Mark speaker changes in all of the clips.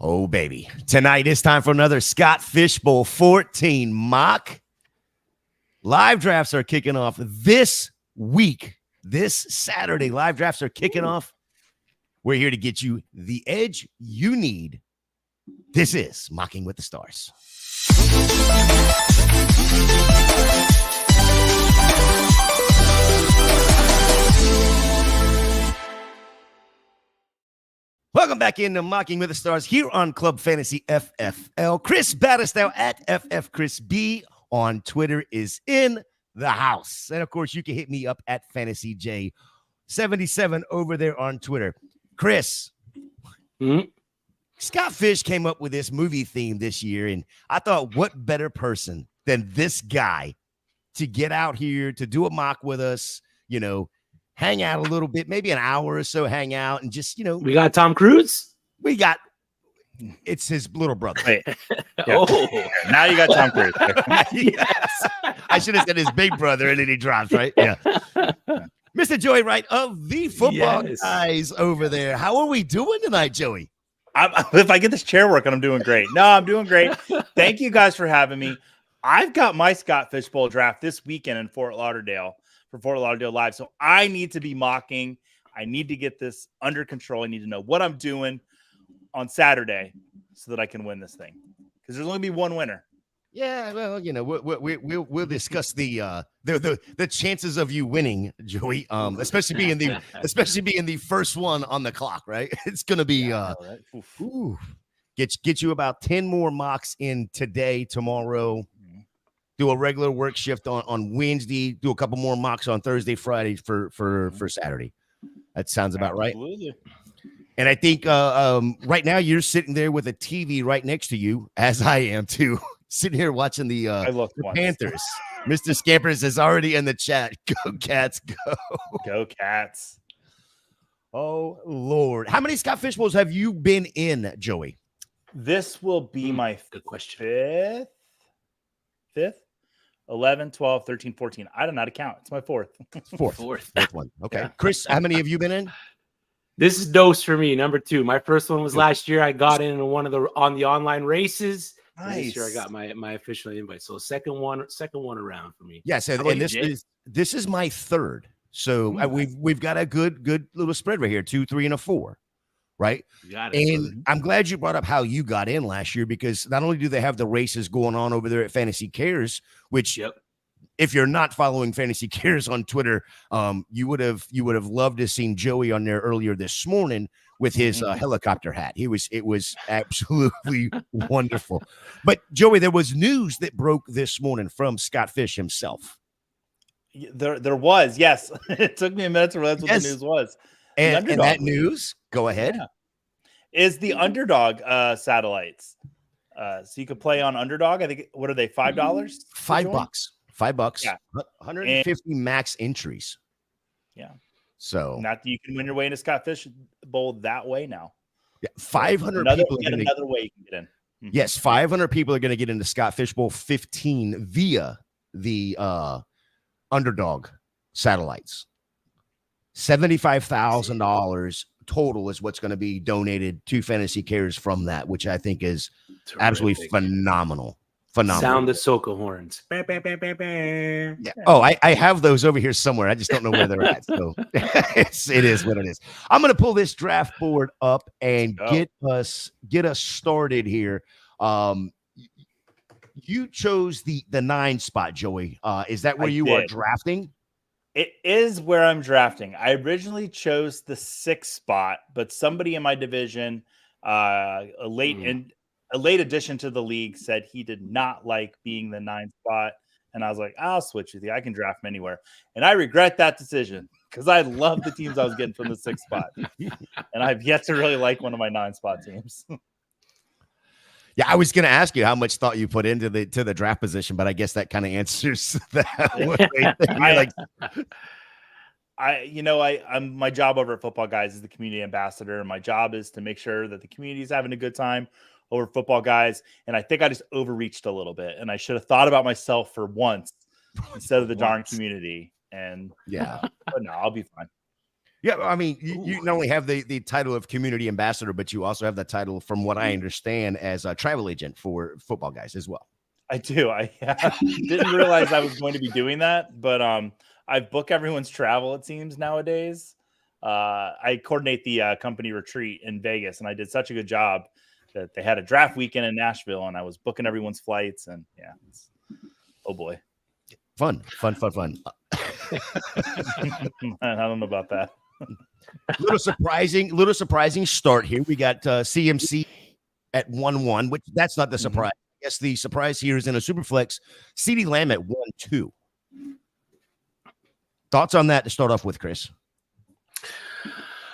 Speaker 1: Oh, baby. Tonight it's time for another Scott Fishbowl 14 mock. Live drafts are kicking off this week. This Saturday, live drafts are kicking off. We're here to get you the edge you need. This is Mocking with the Stars. Welcome back into Mocking with the Stars here on Club Fantasy FFL. Chris Battistel at FF Chris B on Twitter is in the house. And of course, you can hit me up at Fantasy J77 over there on Twitter. Chris, Scott Fish came up with this movie theme this year, and I thought, what better person than this guy to get out here to do a mock with us, you know, hang out a little bit, maybe an hour or so, hang out and just, you know.
Speaker 2: We got Tom Cruise.
Speaker 1: It's his little brother.
Speaker 3: Wait. Yeah. Oh, now you got Tom Cruise.
Speaker 1: Yes. I should have said his big brother, and then he drops, right? Yeah. Mr. Joey Wright of the Football Guys over there. How are we doing tonight, Joey?
Speaker 3: If I get this chair working, I'm doing great. No, I'm doing great. Thank you guys for having me. I've got my Scott Fishbowl draft this weekend in Fort Lauderdale for Fort Lauderdale Live. So I need to be mocking. I need to get this under control. I need to know what I'm doing on Saturday so that I can win this thing. Because there's only be one winner.
Speaker 1: Yeah, well, you know, we'll discuss the chances of you winning, Joey. Especially being the first one on the clock, right? It's gonna be get you about 10 more mocks in today, tomorrow. Do a regular work shift on Wednesday. Do a couple more mocks on Thursday, Friday for Saturday. That sounds about right.
Speaker 3: Absolutely.
Speaker 1: And I think right now you're sitting there with a TV right next to you, as I am too, sitting here watching the Panthers. Mr. Scampers is already in the chat. Go Cats, go.
Speaker 3: Go Cats.
Speaker 1: Oh, Lord. How many Scott Fish Bowls have you been in, Joey?
Speaker 3: This will be my
Speaker 2: good question.
Speaker 3: Fifth? 11, 12, 13, 14. I don't know how to count. It's my fourth.
Speaker 1: Fourth one. Okay. Yeah. Chris, how many have you been in?
Speaker 2: This is dose for me, number 2. My first one was last year. I got in one of the online races. Nice. This year I got my official invite. So second one around for me.
Speaker 1: Yes, and this is my third. So we've got a good little spread right here, 2, 3, and a 4. Right. And I'm glad you brought up how you got in last year, because not only do they have the races going on over there at Fantasy Cares, which if you're not following Fantasy Cares on Twitter, you would have loved to have seen Joey on there earlier this morning with his helicopter hat. It was absolutely wonderful. But Joey, there was news that broke this morning from Scott Fish himself.
Speaker 3: There was, yes. It took me a minute to realize what the news was.
Speaker 1: And that news, go ahead,
Speaker 3: is the Underdog satellites. So you could play on Underdog. I think, what are they, $5?
Speaker 1: $5. $5.
Speaker 3: Yeah.
Speaker 1: 150 max entries.
Speaker 3: Yeah.
Speaker 1: So
Speaker 3: not that you can win your way into Scott Fish Bowl that way now.
Speaker 1: Yeah, 500 people.
Speaker 3: Another way you can get in.
Speaker 1: Yes, 500 people are going to get into Scott Fish Bowl 15 via the Underdog satellites. $75,000 total is what's going to be donated to Fantasy Cares from that, which I think is absolutely phenomenal.
Speaker 2: Sound the soca horns. Bah, bah, bah, bah, bah.
Speaker 1: Yeah. Oh, I have those over here somewhere. I just don't know where they're at. So it is what it is. I'm going to pull this draft board up and get us started here. You chose the 9 spot, Joey. Is that where you are drafting?
Speaker 3: It is where I'm drafting. I originally chose the 6th spot, but somebody in my division, a late addition to the league, said he did not like being the 9th spot. And I was like, I'll switch with you. I can draft him anywhere. And I regret that decision because I love the teams I was getting from the 6th spot. And I've yet to really like one of my 9 spot teams.
Speaker 1: Yeah, I was going to ask you how much thought you put into the draft position, but I guess that kind of answers that.
Speaker 3: I'm my job over at Football Guys is the community ambassador, and my job is to make sure that the community is having a good time over Football Guys. And I think I just overreached a little bit, and I should have thought about myself for once instead of the darn community. And but no, I'll be fine.
Speaker 1: Yeah, I mean, you not only have the title of community ambassador, but you also have the title, from what I understand, as a travel agent for Football Guys as well.
Speaker 3: I do. I didn't realize I was going to be doing that, but I book everyone's travel, it seems, nowadays. I coordinate the company retreat in Vegas, and I did such a good job that they had a draft weekend in Nashville, and I was booking everyone's flights, and yeah, oh boy.
Speaker 1: Fun.
Speaker 3: I don't know about that.
Speaker 1: little surprising start here. We got CMC at 1-1, which that's not the surprise. I guess the surprise here is in a Superflex, CeeDee Lamb at 1-2. Thoughts on that to start off with, Chris?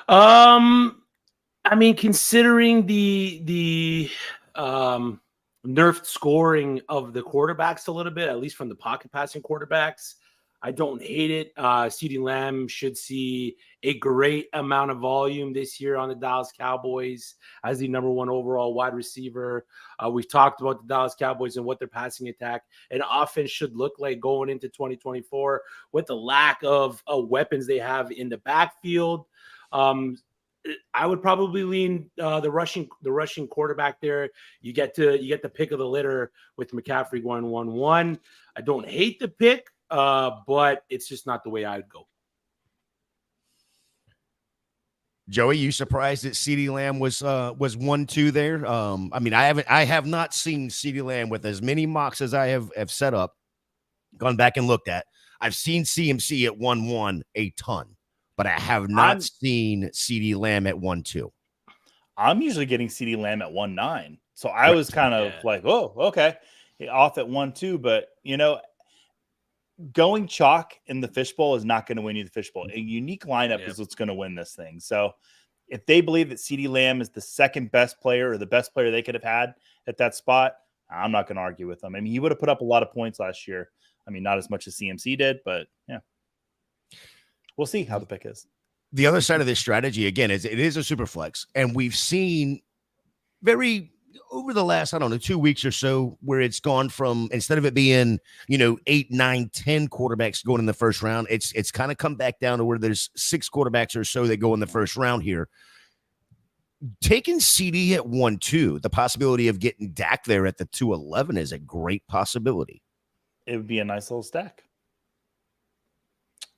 Speaker 2: I mean, considering the nerfed scoring of the quarterbacks a little bit, at least from the pocket passing quarterbacks, I don't hate it. CeeDee Lamb should see a great amount of volume this year on the Dallas Cowboys as the number 1 overall wide receiver. We've talked about the Dallas Cowboys and what their passing attack and offense should look like going into 2024 with the lack of weapons they have in the backfield. I would probably lean the rushing quarterback there. You get the pick of the litter with McCaffrey going 1-1. I don't hate the pick, but it's just not the way I'd go.
Speaker 1: Joey, you surprised that CeeDee Lamb was 1-2 there? I mean, I have not seen CeeDee Lamb with as many mocks as I have set up, gone back and looked at. I've seen CMC at 1-1 a ton, but I have not seen CeeDee Lamb at 1-2.
Speaker 3: I'm usually getting CeeDee Lamb at 1-9. So I was kind of like, oh, okay. Off at 1-2. But, going chalk in the fishbowl is not going to win you the fishbowl. A unique lineup is what's going to win this thing. So if they believe that CeeDee Lamb is the second best player or the best player they could have had at that spot, I'm not going to argue with them. I mean, he would have put up a lot of points last year. I mean, not as much as CMC did, but yeah. We'll see how the pick is.
Speaker 1: The other side of this strategy, again, is it is a super flex. And we've seen over the last, 2 weeks or so, where it's gone from, instead of it being, 8, 9, 10 quarterbacks going in the first round, it's kind of come back down to where there's 6 quarterbacks or so that go in the first round here. Taking CD at 1-2, the possibility of getting Dak there at the 2-11 is a great possibility.
Speaker 3: It would be a nice little stack.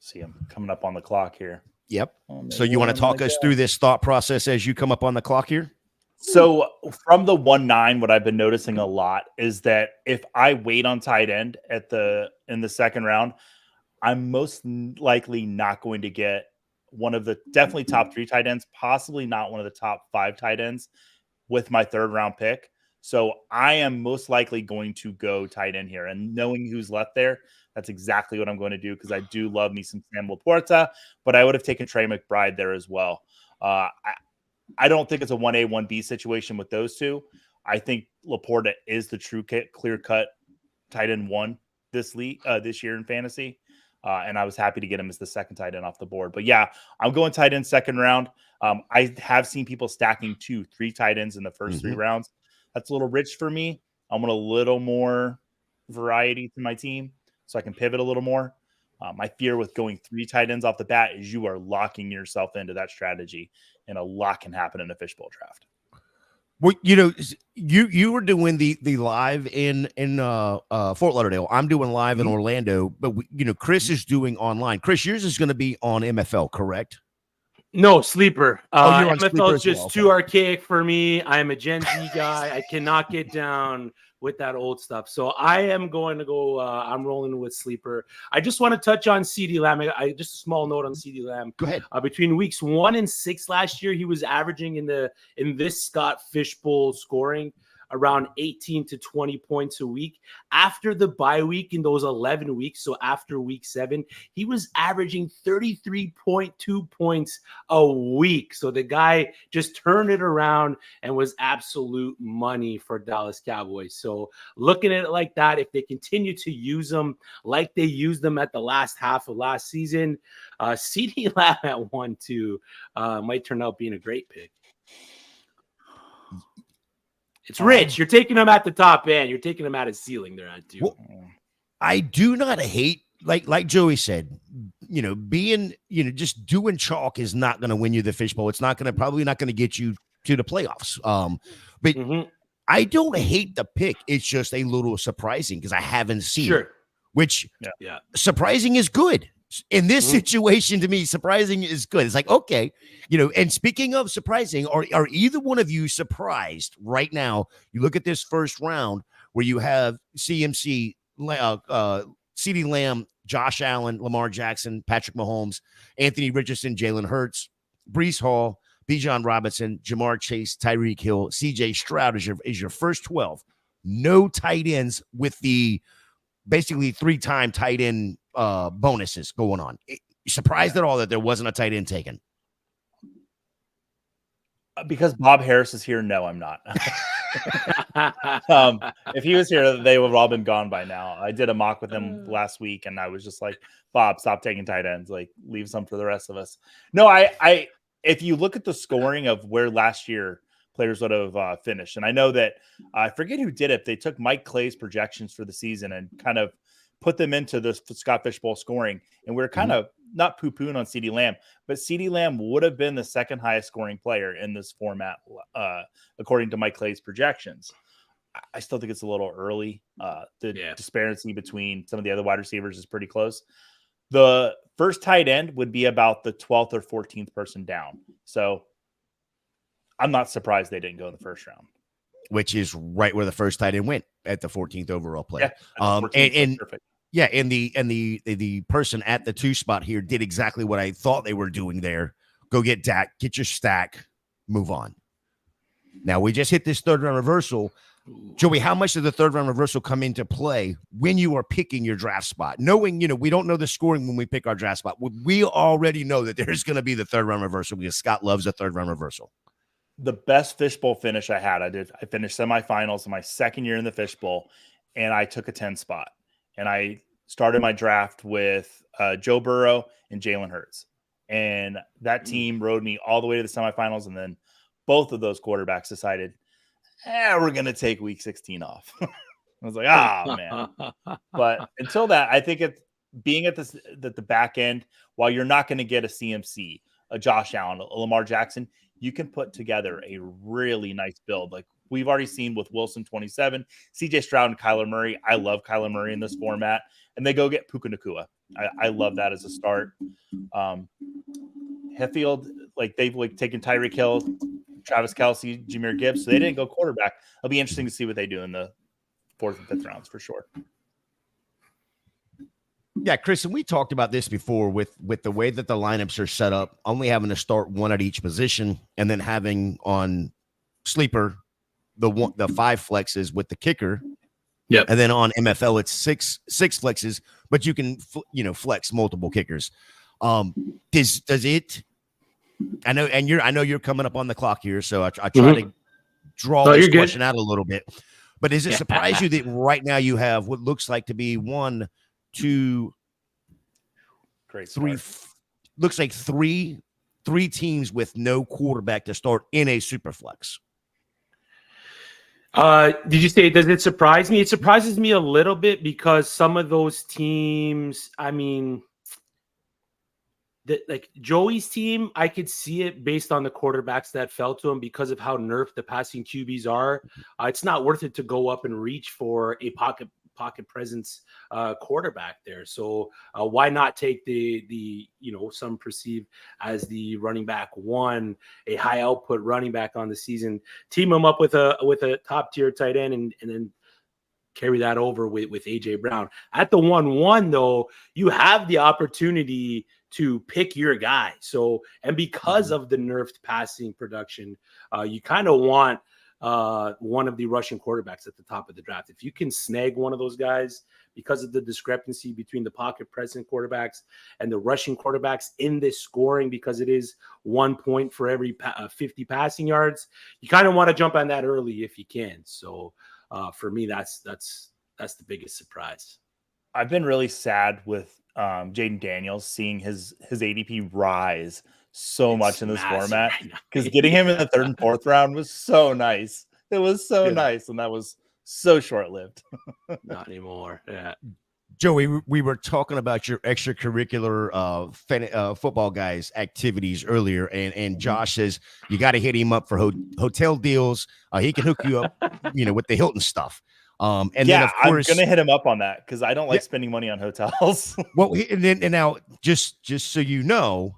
Speaker 3: See him coming up on the clock here.
Speaker 1: Yep. So you want to talk us through this thought process as you come up on the clock here?
Speaker 3: So from the 1-9, what I've been noticing a lot is that if I wait on tight end in the second round, I'm most likely not going to get one of the definitely top 3 tight ends, possibly not one of the top 5 tight ends with my third round pick. So I am most likely going to go tight end here, and knowing who's left there, that's exactly what I'm going to do, because I do love me some Sam Laporta, but I would have taken Trey McBride there as well. I don't think it's a 1A, 1B situation with those two. I think Laporta is the true clear-cut tight end 1 this year in fantasy, and I was happy to get him as the second tight end off the board. But yeah, I'm going tight end second round. I have seen people stacking 2, 3 tight ends in the first 3 rounds. That's a little rich for me. I want a little more variety to my team so I can pivot a little more. My fear with going 3 tight ends off the bat is you are locking yourself into that strategy, and a lot can happen in a fishbowl draft.
Speaker 1: Well, you were doing the live in Fort Lauderdale. I'm doing live in Orlando, but Chris is doing online. Chris, yours is going to be on MFL, correct?
Speaker 2: No, Sleeper.
Speaker 1: You're on
Speaker 2: MFL
Speaker 1: Sleeper
Speaker 2: is just too archaic for me. I'm a Gen Z guy. I cannot get down with that old stuff. So I am going to go. I'm rolling with Sleeper. I just want to touch on CeeDee Lamb. Just a small note on CeeDee Lamb.
Speaker 1: Go ahead.
Speaker 2: Between weeks 1 and 6 last year, he was averaging in this Scott Fishbowl scoring around 18 to 20 points a week. After the bye week in those 11 weeks, so after week 7, he was averaging 33.2 points a week. So the guy just turned it around and was absolute money for Dallas Cowboys. So looking at it like that, if they continue to use them like they used them at the last half of last season, CeeDee Lamb at 1-2 might turn out being a great pick. It's rich. You're taking him at the top end. You're taking him at his ceiling there at 2.
Speaker 1: Well, I do not hate like Joey said, being, just doing chalk is not going to win you the fishbowl. It's probably not going to get you to the playoffs. But I don't hate the pick. It's just a little surprising because I haven't seen it, which surprising is good. In this situation, to me, surprising is good. It's like, okay, and speaking of surprising, are either one of you surprised right now? You look at this first round where you have CMC, CeeDee Lamb, Josh Allen, Lamar Jackson, Patrick Mahomes, Anthony Richardson, Jalen Hurts, Breece Hall, Bijan Robinson, Jamar Chase, Tyreek Hill, CJ Stroud is your first 12. No tight ends with the basically 3-time tight end bonuses going on. Surprised at all that there wasn't a tight end taken?
Speaker 3: Because Bob Harris is here, no, I'm not. If he was here, they would have all been gone by now. I did a mock with him last week, and I was just like, Bob, stop taking tight ends. Like, leave some for the rest of us. No, I if you look at the scoring of where last year players would have finished, and I know that I forget who did it. They took Mike Clay's projections for the season and kind of put them into the Scott Fishbowl scoring, and we're kind of not poo-pooing on CeeDee Lamb, but CeeDee Lamb would have been the second highest scoring player in this format, according to Mike Clay's projections. I still think it's a little early. The disparity between some of the other wide receivers is pretty close. The first tight end would be about the 12th or 14th person down. So I'm not surprised they didn't go in the first round.
Speaker 1: Which is right where the first tight end went at the 14th overall play.
Speaker 3: Yeah,
Speaker 1: perfect. Yeah, and the person at the 2 spot here did exactly what I thought they were doing there. Go get Dak, get your stack, move on. Now we just hit this third round reversal. Joey, how much did the third round reversal come into play when you are picking your draft spot? Knowing, we don't know the scoring when we pick our draft spot. We already know that there's going to be the third round reversal because Scott loves a third round reversal.
Speaker 3: The best fishbowl finish I had, I finished semifinals in my second year in the fishbowl, and I took a 10 spot. And I started my draft with Joe Burrow and Jalen Hurts. And that team rode me all the way to the semifinals. And then both of those quarterbacks decided, we're going to take week 16 off. I was like, man. But until that, I think it's being at the back end, while you're not going to get a CMC, a Josh Allen, a Lamar Jackson, you can put together a really nice build. Like we've already seen with Wilson 27, CJ Stroud and Kyler Murray. I love Kyler Murray in this format. And they go get Puka Nacua. I love that as a start. Heffield, they've taken Tyreek Hill, Travis Kelce, Jahmyr Gibbs. So they didn't go quarterback. It'll be interesting to see what they do in the 4th and 5th rounds for sure.
Speaker 1: Yeah, Chris, and we talked about this before with the way that the lineups are set up, only having to start one at each position and then having on sleeper the 5 flexes with the kicker.
Speaker 2: Yeah.
Speaker 1: And then on MFL, it's six flexes, but you can, flex multiple kickers. Does it, I know you're coming up on the clock here, so I try to draw this question out a little bit, but does it surprise you that right now you have what looks like to be 1, 2,
Speaker 3: great
Speaker 1: 3, looks like three teams with no quarterback to start in a super flex?
Speaker 2: Did you say, does it surprise me? It surprises me a little bit because some of those teams, like Joey's team, I could see it based on the quarterbacks that fell to him because of how nerfed the passing QBs are. It's not worth it to go up and reach for a pocket presence quarterback there. So why not take the some perceive as the running back 1, a high output running back on the season, team him up with a top tier tight end and then carry that over with AJ Brown. At the 1-1 though, you have the opportunity to pick your guy. So, and because of the nerfed passing production, you kind of want one of the Russian quarterbacks at the top of the draft. If you can snag one of those guys because of the discrepancy between the pocket present quarterbacks and the Russian quarterbacks in this scoring, because it is 1 point for every 50 passing yards, you kind of want to jump on that early if you can. So for me, that's the biggest surprise.
Speaker 3: I've been really sad with Jaden Daniels seeing his ADP rise so much in this format, because getting him in the 3rd and 4th round was so nice. It was so nice, and that was so short-lived.
Speaker 2: Not anymore. Yeah.
Speaker 1: Joey, we were talking about your extracurricular football guys activities earlier, and Josh says you got to hit him up for hotel deals. He can hook you up, with the Hilton stuff. And then of course,
Speaker 3: I'm gonna hit him up on that because I don't like spending money on hotels.
Speaker 1: Well, and now just so you know,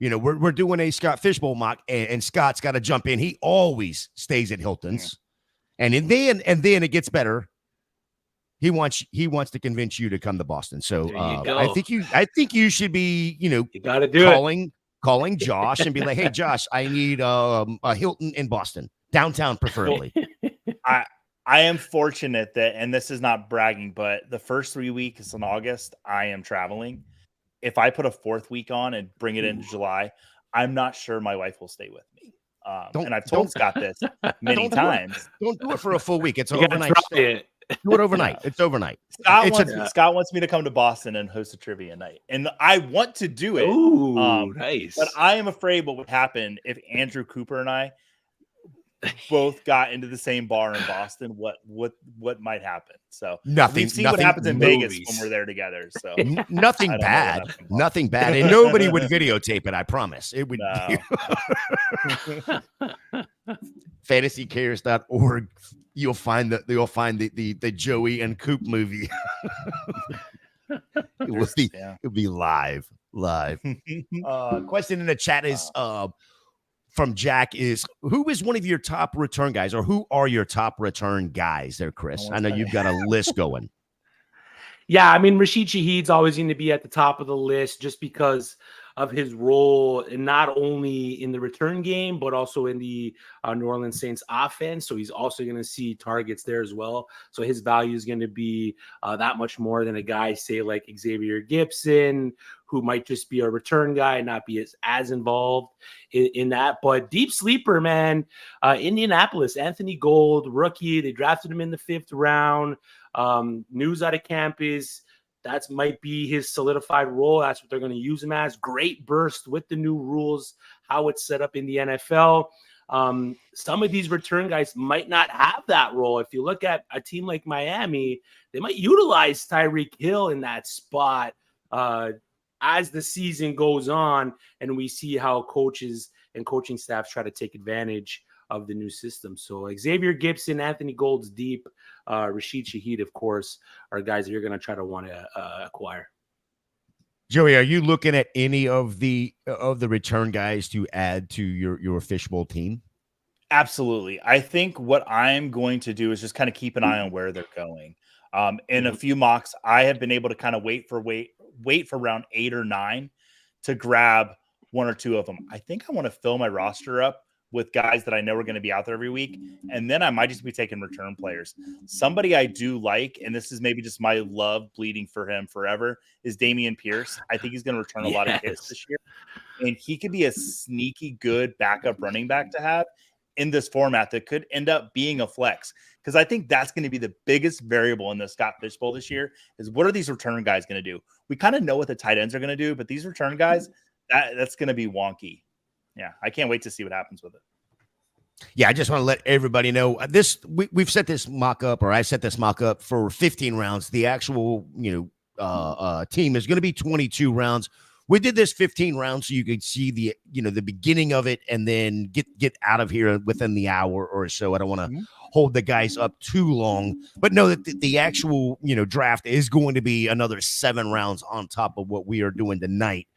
Speaker 1: we're doing a Scott Fishbowl mock, and Scott's got to jump in. He always stays at Hilton's, and then it gets better. He wants to convince you to come to Boston. So I think you should be,
Speaker 2: you got to do
Speaker 1: calling Josh and be like, hey, Josh, I need a Hilton in Boston, downtown preferably.
Speaker 3: I am fortunate that, and this is not bragging, but the first 3 weeks in August, I am traveling. If I put a 4th week on and bring it into July, I'm not sure my wife will stay with me. And I've told Scott this many times.
Speaker 1: Don't do it for a full week. It's overnight. Do it overnight. It's overnight.
Speaker 3: Scott wants me to come to Boston and host a trivia night, and I want to do it.
Speaker 2: Ooh, nice.
Speaker 3: But I am afraid what would happen if Andrew Cooper and I both got into the same bar in Boston. What might happen? So we've seen what happens in Vegas when we're there together. So
Speaker 1: nothing bad, and nobody would videotape it. I promise. It would. No. FantasyCares.org. You'll find the Joey and Coop movie. It'll be live. Question in the chat is from Jack is, who is one of your top return guys, or who are your top return guys there, Chris? I know you've got a list going.
Speaker 2: Yeah, I mean, Rashid Shaheed's always going to be at the top of the list just because of his role, and not only in the return game, but also in the New Orleans Saints offense. So he's also going to see targets there as well. So his value is going to be that much more than a guy, say, like Xavier Gipson, who might just be a return guy and not be as involved in that. But deep sleeper, man, Indianapolis, Anthony Gold, rookie. They drafted him in the 5th round. News out of camp is that might be his solidified role. That's what they're going to use him as. Great burst with the new rules, how it's set up in the NFL. Some of these return guys might not have that role. If you look at a team like Miami, they might utilize Tyreek Hill in that spot as the season goes on, and we see how coaches and coaching staffs try to take advantage of the new system. So Xavier Gipson, Anthony Gold's deep, Rashid Shaheed, of course, are guys that you're going to try to want to acquire.
Speaker 1: Joey, are you looking at any of the return guys to add to your fishbowl team?
Speaker 3: Absolutely. I think what I'm going to do is just kind of keep an eye on where they're going. In a few mocks, I have been able to kind of wait for round 8 or 9 to grab 1 or 2 of them. I think I want to fill my roster up with guys that I know are going to be out there every week. And then I might just be taking return players. Somebody I do like, and this is maybe just my love bleeding for him forever, is Dameon Pierce. I think he's going to return a lot of hits this year. And he could be a sneaky good backup running back to have in this format that could end up being a flex. Because I think that's going to be the biggest variable in the Scott Fishbowl this year is what are these return guys going to do? We kind of know what the tight ends are going to do, but these return guys, that's going to be wonky. Yeah, I can't wait to see what happens with it.
Speaker 1: Yeah, I just want to let everybody know we've set this mock up, or I set this mock up for 15 rounds. The actual, team is going to be 22 rounds. We did this 15 rounds so you could see the beginning of it and then get out of here within the hour or so. I don't want to hold the guys up too long, but know that the actual, draft is going to be another 7 rounds on top of what we are doing tonight.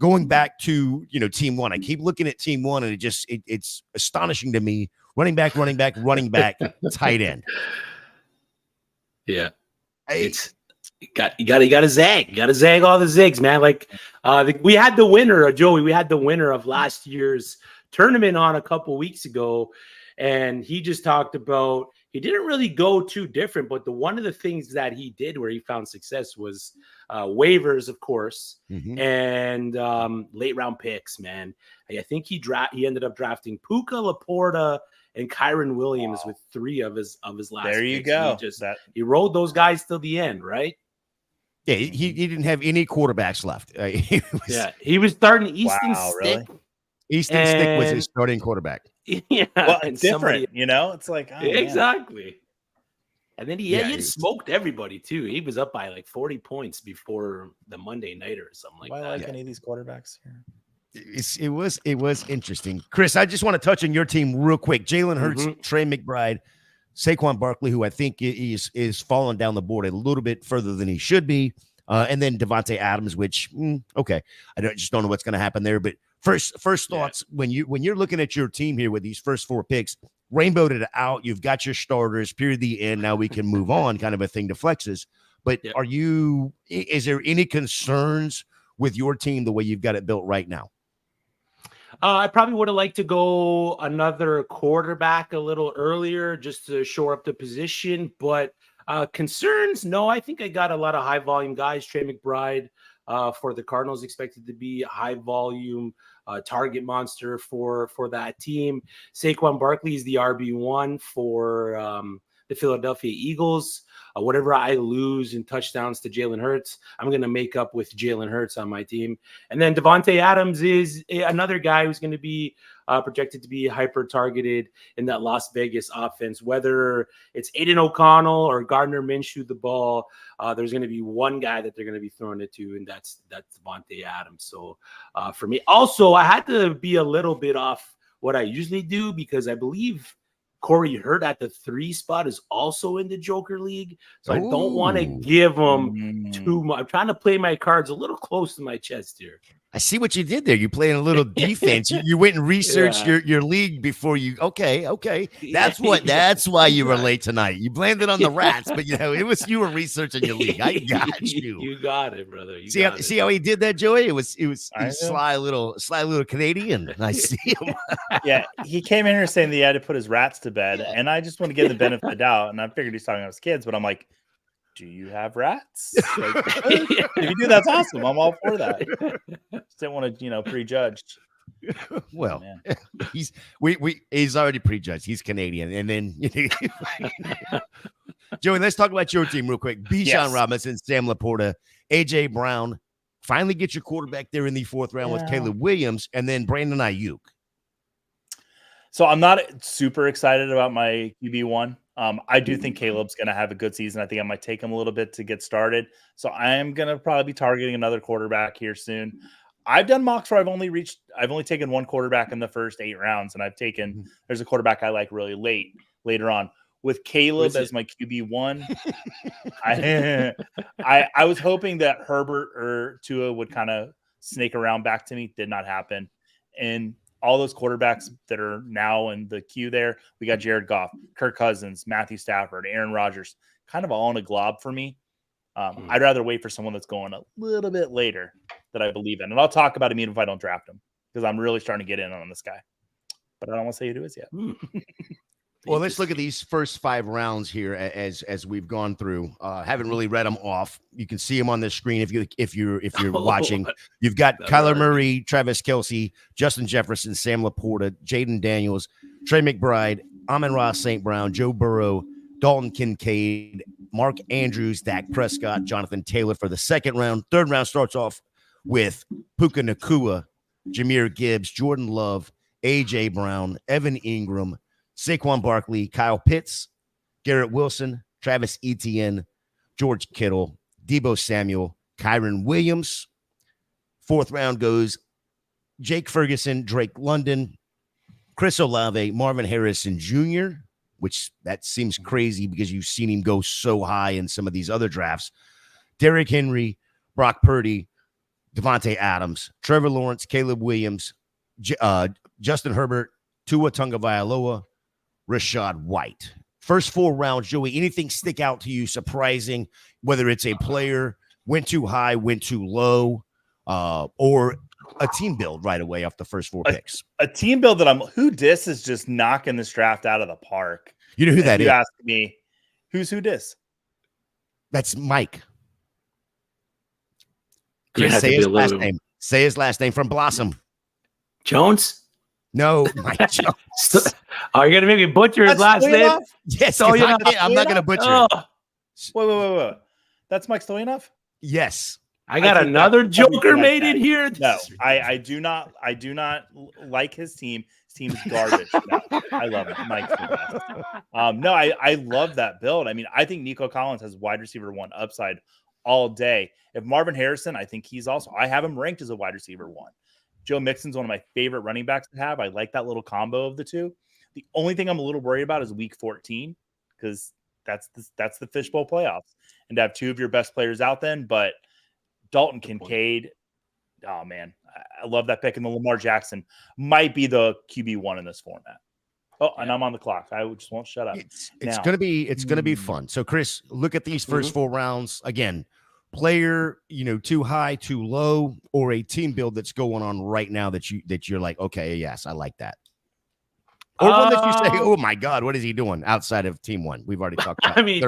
Speaker 1: Going back to, team 1, I keep looking at team 1 and it's astonishing to me. Running back, tight end.
Speaker 2: Yeah. You got to zag. You got to zag all the zigs, man. Like we had the winner, Joey. We had the winner of last year's tournament on a couple weeks ago, and he just talked about he didn't really go too different, but one of the things that he did where he found success was waivers, of course, and late round picks. Man, I think he ended up drafting Puka, Laporta, and Kyron Williams with 3 of his last.
Speaker 3: There you
Speaker 2: picks.
Speaker 3: go.
Speaker 2: He rode those guys till the end, right?
Speaker 1: Yeah, he didn't have any quarterbacks left.
Speaker 2: He was starting Easton Stick.
Speaker 3: Really?
Speaker 1: Easton Stick was his starting quarterback.
Speaker 2: Yeah,
Speaker 3: well, it's different, it's like
Speaker 2: exactly. And then he had smoked everybody too. He was up by like 40 points before the Monday nighter or something like that.
Speaker 3: I like any of these quarterbacks here.
Speaker 1: It was interesting. Chris, I just want to touch on your team real quick. Jalen Hurts, Trey McBride, Saquon Barkley, who I think is falling down the board a little bit further than he should be. And then Devontae Adams, which, okay. Just don't know what's going to happen there. But first thoughts, when you're looking at your team here with these first 4 picks, rainbowed it out. You've got your starters, period, the end. Now we can move on, kind of a thing to flexes. But is there any concerns with your team the way you've got it built right now?
Speaker 2: I probably would have liked to go another quarterback a little earlier just to shore up the position. But concerns, no, I think I got a lot of high volume guys. Trey McBride for the Cardinals expected to be a high volume target monster for that team. Saquon Barkley is the RB1 for the Philadelphia Eagles. Whatever I lose in touchdowns to Jalen Hurts, I'm going to make up with Jalen Hurts on my team. And then Devontae Adams is another guy who's going to be projected to be hyper targeted in that Las Vegas offense. Whether it's Aiden O'Connell or Gardner Minshew the ball, there's going to be one guy that they're going to be throwing it to, and that's Devontae Adams. So for me, also, I had to be a little bit off what I usually do because I believe Corey Hurt at the 3 spot is also in the Joker League. So I don't want to give him too much. I'm trying to play my cards a little close to my chest here.
Speaker 1: I see what you did there. You're playing a little defense. You went and researched your league before you. Okay. That's why you were late tonight. You blamed it on the rats, but you were researching your league. I got you.
Speaker 2: You got it, brother.
Speaker 1: See how he did that, Joey? It was sly little Canadian. I see him.
Speaker 3: Yeah, he came in here saying that he had to put his rats to bed, and I just want to give the benefit of the doubt. And I figured he's talking about his kids, but I'm like, do you have rats? Like, if you do, that's awesome. I'm all for that. Just didn't want to, prejudge.
Speaker 1: Well, he's already prejudged. He's Canadian, and then Joey, let's talk about your team real quick. Bijan Robinson, Sam Laporta, AJ Brown. Finally, get your quarterback there in the 4th round with Caleb Williams, and then Brandon Ayuk.
Speaker 3: So I'm not super excited about my QB1. I do think Caleb's going to have a good season. I think I might take him a little bit to get started. So I am going to probably be targeting another quarterback here soon. I've done mocks where I've only taken one quarterback in the first 8 rounds, and there's a quarterback I like really later on. With Caleb as my QB1, I was hoping that Herbert or Tua would kind of snake around back to me. Did not happen. And all those quarterbacks that are now in the queue there, we got Jared Goff, Kirk Cousins, Matthew Stafford, Aaron Rodgers, kind of all in a glob for me. I'd rather wait for someone that's going a little bit later that I believe in. And I'll talk about him even if I don't draft him because I'm really starting to get in on this guy. But I don't want to say who it is yet.
Speaker 1: Well, let's look at these first 5 rounds here as we've gone through. Haven't really read them off. You can see them on the screen if you're watching. You've got Kyler Murray, Travis Kelce, Justin Jefferson, Sam Laporta, Jaden Daniels, Trey McBride, Amon-Ra St. Brown, Joe Burrow, Dalton Kincaid, Mark Andrews, Dak Prescott, Jonathan Taylor for the 2nd round. 3rd round starts off with Puka Nacua, Jahmyr Gibbs, Jordan Love, A.J. Brown, Evan Ingram, Saquon Barkley, Kyle Pitts, Garrett Wilson, Travis Etienne, George Kittle, Deebo Samuel, Kyron Williams. 4th round goes Jake Ferguson, Drake London, Chris Olave, Marvin Harrison Jr., which that seems crazy because you've seen him go so high in some of these other drafts. Derrick Henry, Brock Purdy, Devontae Adams, Trevor Lawrence, Caleb Williams, Justin Herbert, Tua Tagovailoa, Rashad White. First 4 rounds, Joey, anything stick out to you surprising, whether it's a player went too high, went too low, or a team build right away off the first 4 picks?
Speaker 3: A team build that who dis is just knocking this draft out of the park.
Speaker 1: You know who that is?
Speaker 3: You ask me, who's who dis?
Speaker 1: That's Mike. Chris, say his last name. Say his last name from Blossom.
Speaker 2: Jones?
Speaker 1: No, Mike Jones.
Speaker 2: Are you going to make me butcher his last name?
Speaker 1: Yes, I'm not going to butcher it.
Speaker 3: Wait. That's Mike Stoyanov?
Speaker 1: Yes.
Speaker 2: I got another Joker made in here.
Speaker 3: No, I do not like his team. His team's garbage. No, I love it. Mike's the best. No, I love that build. I mean, I think Nico Collins has wide receiver 1 upside all day. If Marvin Harrison, I think he's also, I have him ranked as a wide receiver 1. Joe Mixon's one of my favorite running backs to have. I like that little combo of the two. The only thing I'm a little worried about is week 14, because that's the fishbowl playoffs, and to have 2 of your best players out then. But Dalton Kincaid, oh man, I love that pick. And the Lamar Jackson might be the QB1 in this format. Oh, and I'm on the clock. I just won't shut up.
Speaker 1: It's gonna be fun. So Chris, look at these first 4 rounds again. Player, too high, too low, or a team build that's going on right now that you're like, okay, yes, I like that. Or one that you say, oh my God, what is he doing outside of team 1? We've already talked about.
Speaker 2: I mean,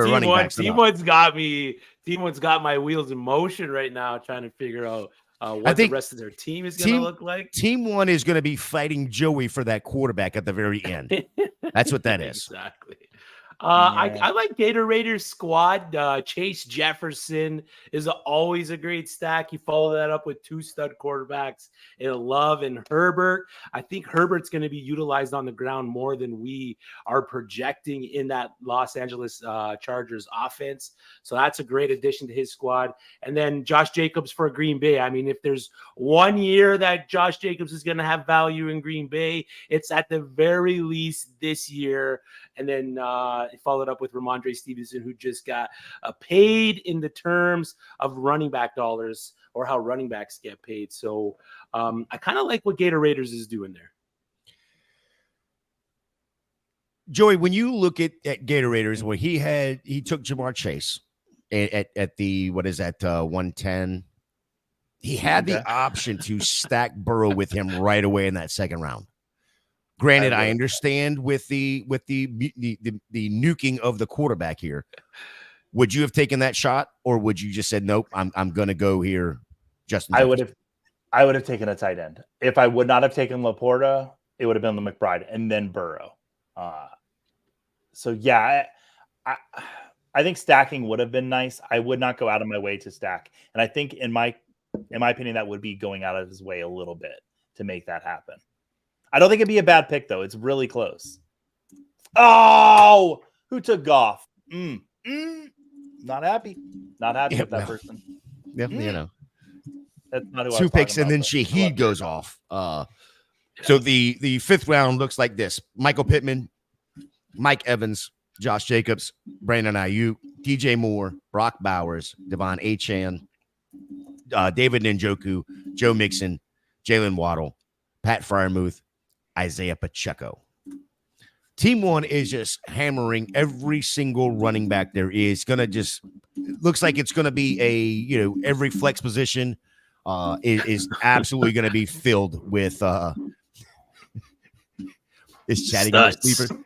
Speaker 2: team one's got me. Team 1's got my wheels in motion right now, trying to figure out what the rest of their team is going to look like.
Speaker 1: Team 1 is going to be fighting Joey for that quarterback at the very end. That's what that is.
Speaker 2: Exactly. I like Gator Raiders squad. Chase Jefferson is always a great stack. You follow that up with 2 stud quarterbacks in Love and Herbert. I think Herbert's going to be utilized on the ground more than we are projecting in that Los Angeles Chargers offense. So that's a great addition to his squad. And then Josh Jacobs for Green Bay. I mean, if there's one year that Josh Jacobs is going to have value in Green Bay, it's at the very least this year. And then followed up with Ramondre Stevenson, who just got paid in the terms of running back dollars, or how running backs get paid. So I kind of like what Gator Raiders is doing there.
Speaker 1: Joey, when you look at Gator Raiders, where he took Jamar Chase at the, 110, he had the option to stack Burrow with him right away in that second round. Granted, I understand with the nuking of the quarterback here. Would you have taken that shot, or would you just said nope? I'm going to go here. Justin,
Speaker 3: I would have taken a tight end. If I would not have taken Laporta, it would have been the McBride and then Burrow. So yeah, I think stacking would have been nice. I would not go out of my way to stack, and I think in my opinion that would be going out of his way a little bit to make that happen. I don't think it'd be a bad pick, though. It's really close. Oh, who took Goff? Not happy. Not happy with that person.
Speaker 1: Yep,
Speaker 3: That's not who
Speaker 1: 2 picks, and then Shaheed goes off. So the 5th round looks like this: Michael Pittman, Mike Evans, Josh Jacobs, Brandon Ayuk, DJ Moore, Brock Bowers, Devon Achane, David Njoku, Joe Mixon, Jalen Waddle, Pat Freiermuth, Isaiah Pacheco. Team 1 is just hammering every single running back there is. Looks like it's going to be every flex position is absolutely going to be filled with is chatting on the sleeper.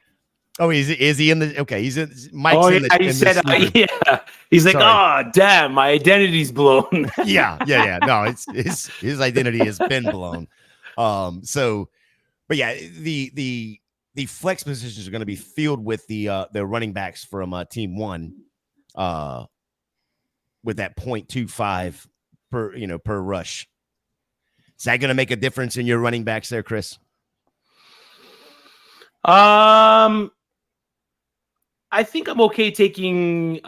Speaker 1: Oh, is he in the? Okay, he's in. Mike's in the.
Speaker 2: He said, yeah. He's like, oh, damn, my identity's blown.
Speaker 1: yeah. No, it's his identity has been blown. But yeah, the flex positions are going to be filled with the running backs from Team 1, with that 0.25 per rush. Is that going to make a difference in your running backs there, Chris?
Speaker 2: I think I'm okay taking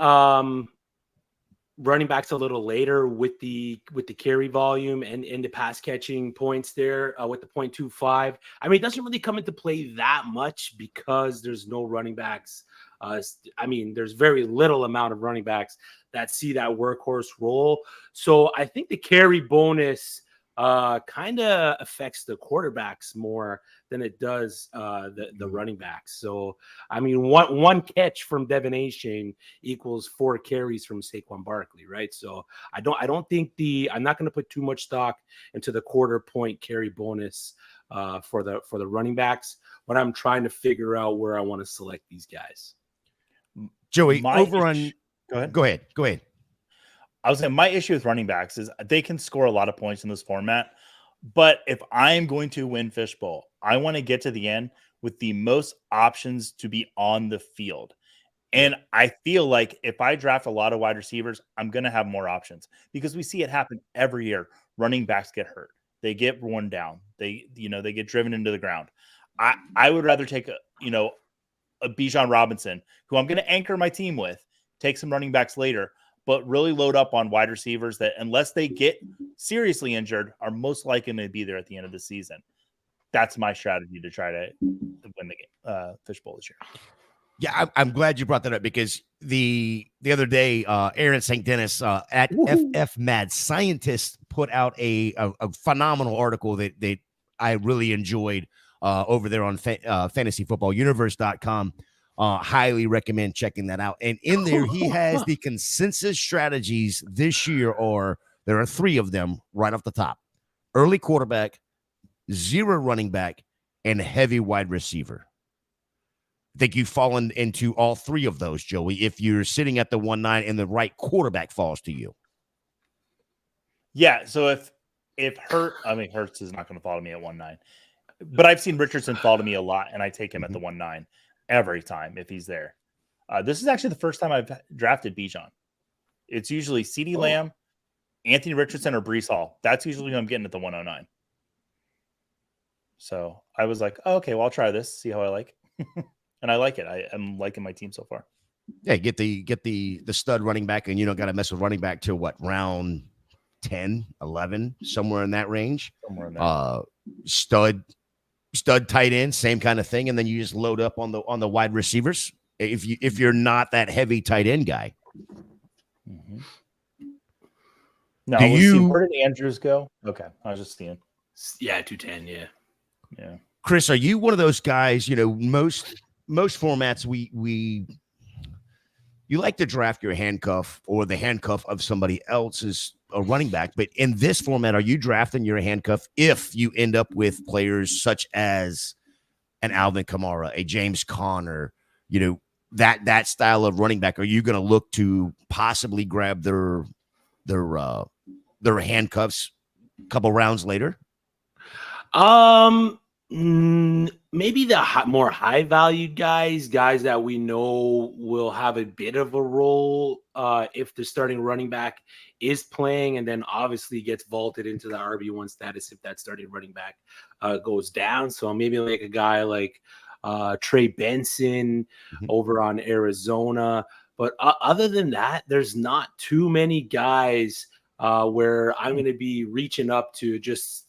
Speaker 2: running backs a little later with the carry volume and the pass catching points there with the 0.25. I mean, it doesn't really come into play that much because there's no running backs. There's very little amount of running backs that see that workhorse role. So I think the carry bonus kind of affects the quarterbacks more than it does the running backs. So, I mean, one catch from Devin Achane equals 4 carries from Saquon Barkley, right? So I don't think I'm not going to put too much stock into the quarter point carry bonus for the running backs when I'm trying to figure out where I want to select these guys.
Speaker 1: Joey, go ahead.
Speaker 3: I was saying my issue with running backs is they can score a lot of points in this format. But if I'm going to win Fishbowl, I want to get to the end with the most options to be on the field. And I feel like if I draft a lot of wide receivers, I'm going to have more options because we see it happen every year. Running backs get hurt. They get worn down. They get driven into the ground. I would rather take a Bijan Robinson, who I'm going to anchor my team with, take some running backs later, but really load up on wide receivers that, unless they get seriously injured, are most likely to be there at the end of the season. That's my strategy to try to win the Fishbowl this year.
Speaker 1: Yeah, I'm glad you brought that up, because the other day, Aaron St. Dennis at FF Mad Scientist put out a phenomenal article that I really enjoyed over there on fantasyfootballuniverse.com. Highly recommend checking that out. And in there, he has the consensus strategies this year, there are 3 of them right off the top: early quarterback, 0 running back, and heavy wide receiver. I think you've fallen into all 3 of those, Joey, if you're sitting at the 1-9 and the right quarterback falls to you.
Speaker 3: Yeah, so if Hurts is not going to fall to me at 1-9, but I've seen Richardson fall to me a lot, and I take him at the 1-9 every time if he's there. This is actually the first time I've drafted Bijan. It's usually CeeDee Lamb, Anthony Richardson, or Breece Hall. That's usually who I'm getting at the 109. So I was like, okay, well, I'll try this, see how I like. And I like it. I'm liking my team so far.
Speaker 1: Yeah, get the stud running back, and you don't got to mess with running back till what, round 10, 11, somewhere in that range.
Speaker 3: Somewhere in there.
Speaker 1: Stud tight end, same kind of thing, and then you just load up on the wide receivers if you're not that heavy tight end guy.
Speaker 3: Mm-hmm. Now, where did Andrews go? Okay, I was just seeing.
Speaker 2: Yeah, 210.
Speaker 3: Yeah.
Speaker 1: Chris, are you one of those guys? Most formats you like to draft your handcuff or the handcuff of somebody else's a running back, but in this format, are you drafting your handcuff if you end up with players such as an Alvin Kamara, a James Conner, that style of running back? Are you going to look to possibly grab their handcuffs a couple rounds later?
Speaker 2: Maybe the more high valued guys that we know will have a bit of a role if the starting running back is playing, and then obviously gets vaulted into the RB1 status if that starting running back goes down. So maybe like a guy like Trey Benson over on Arizona. But other than that, there's not too many guys where I'm going to be reaching up to just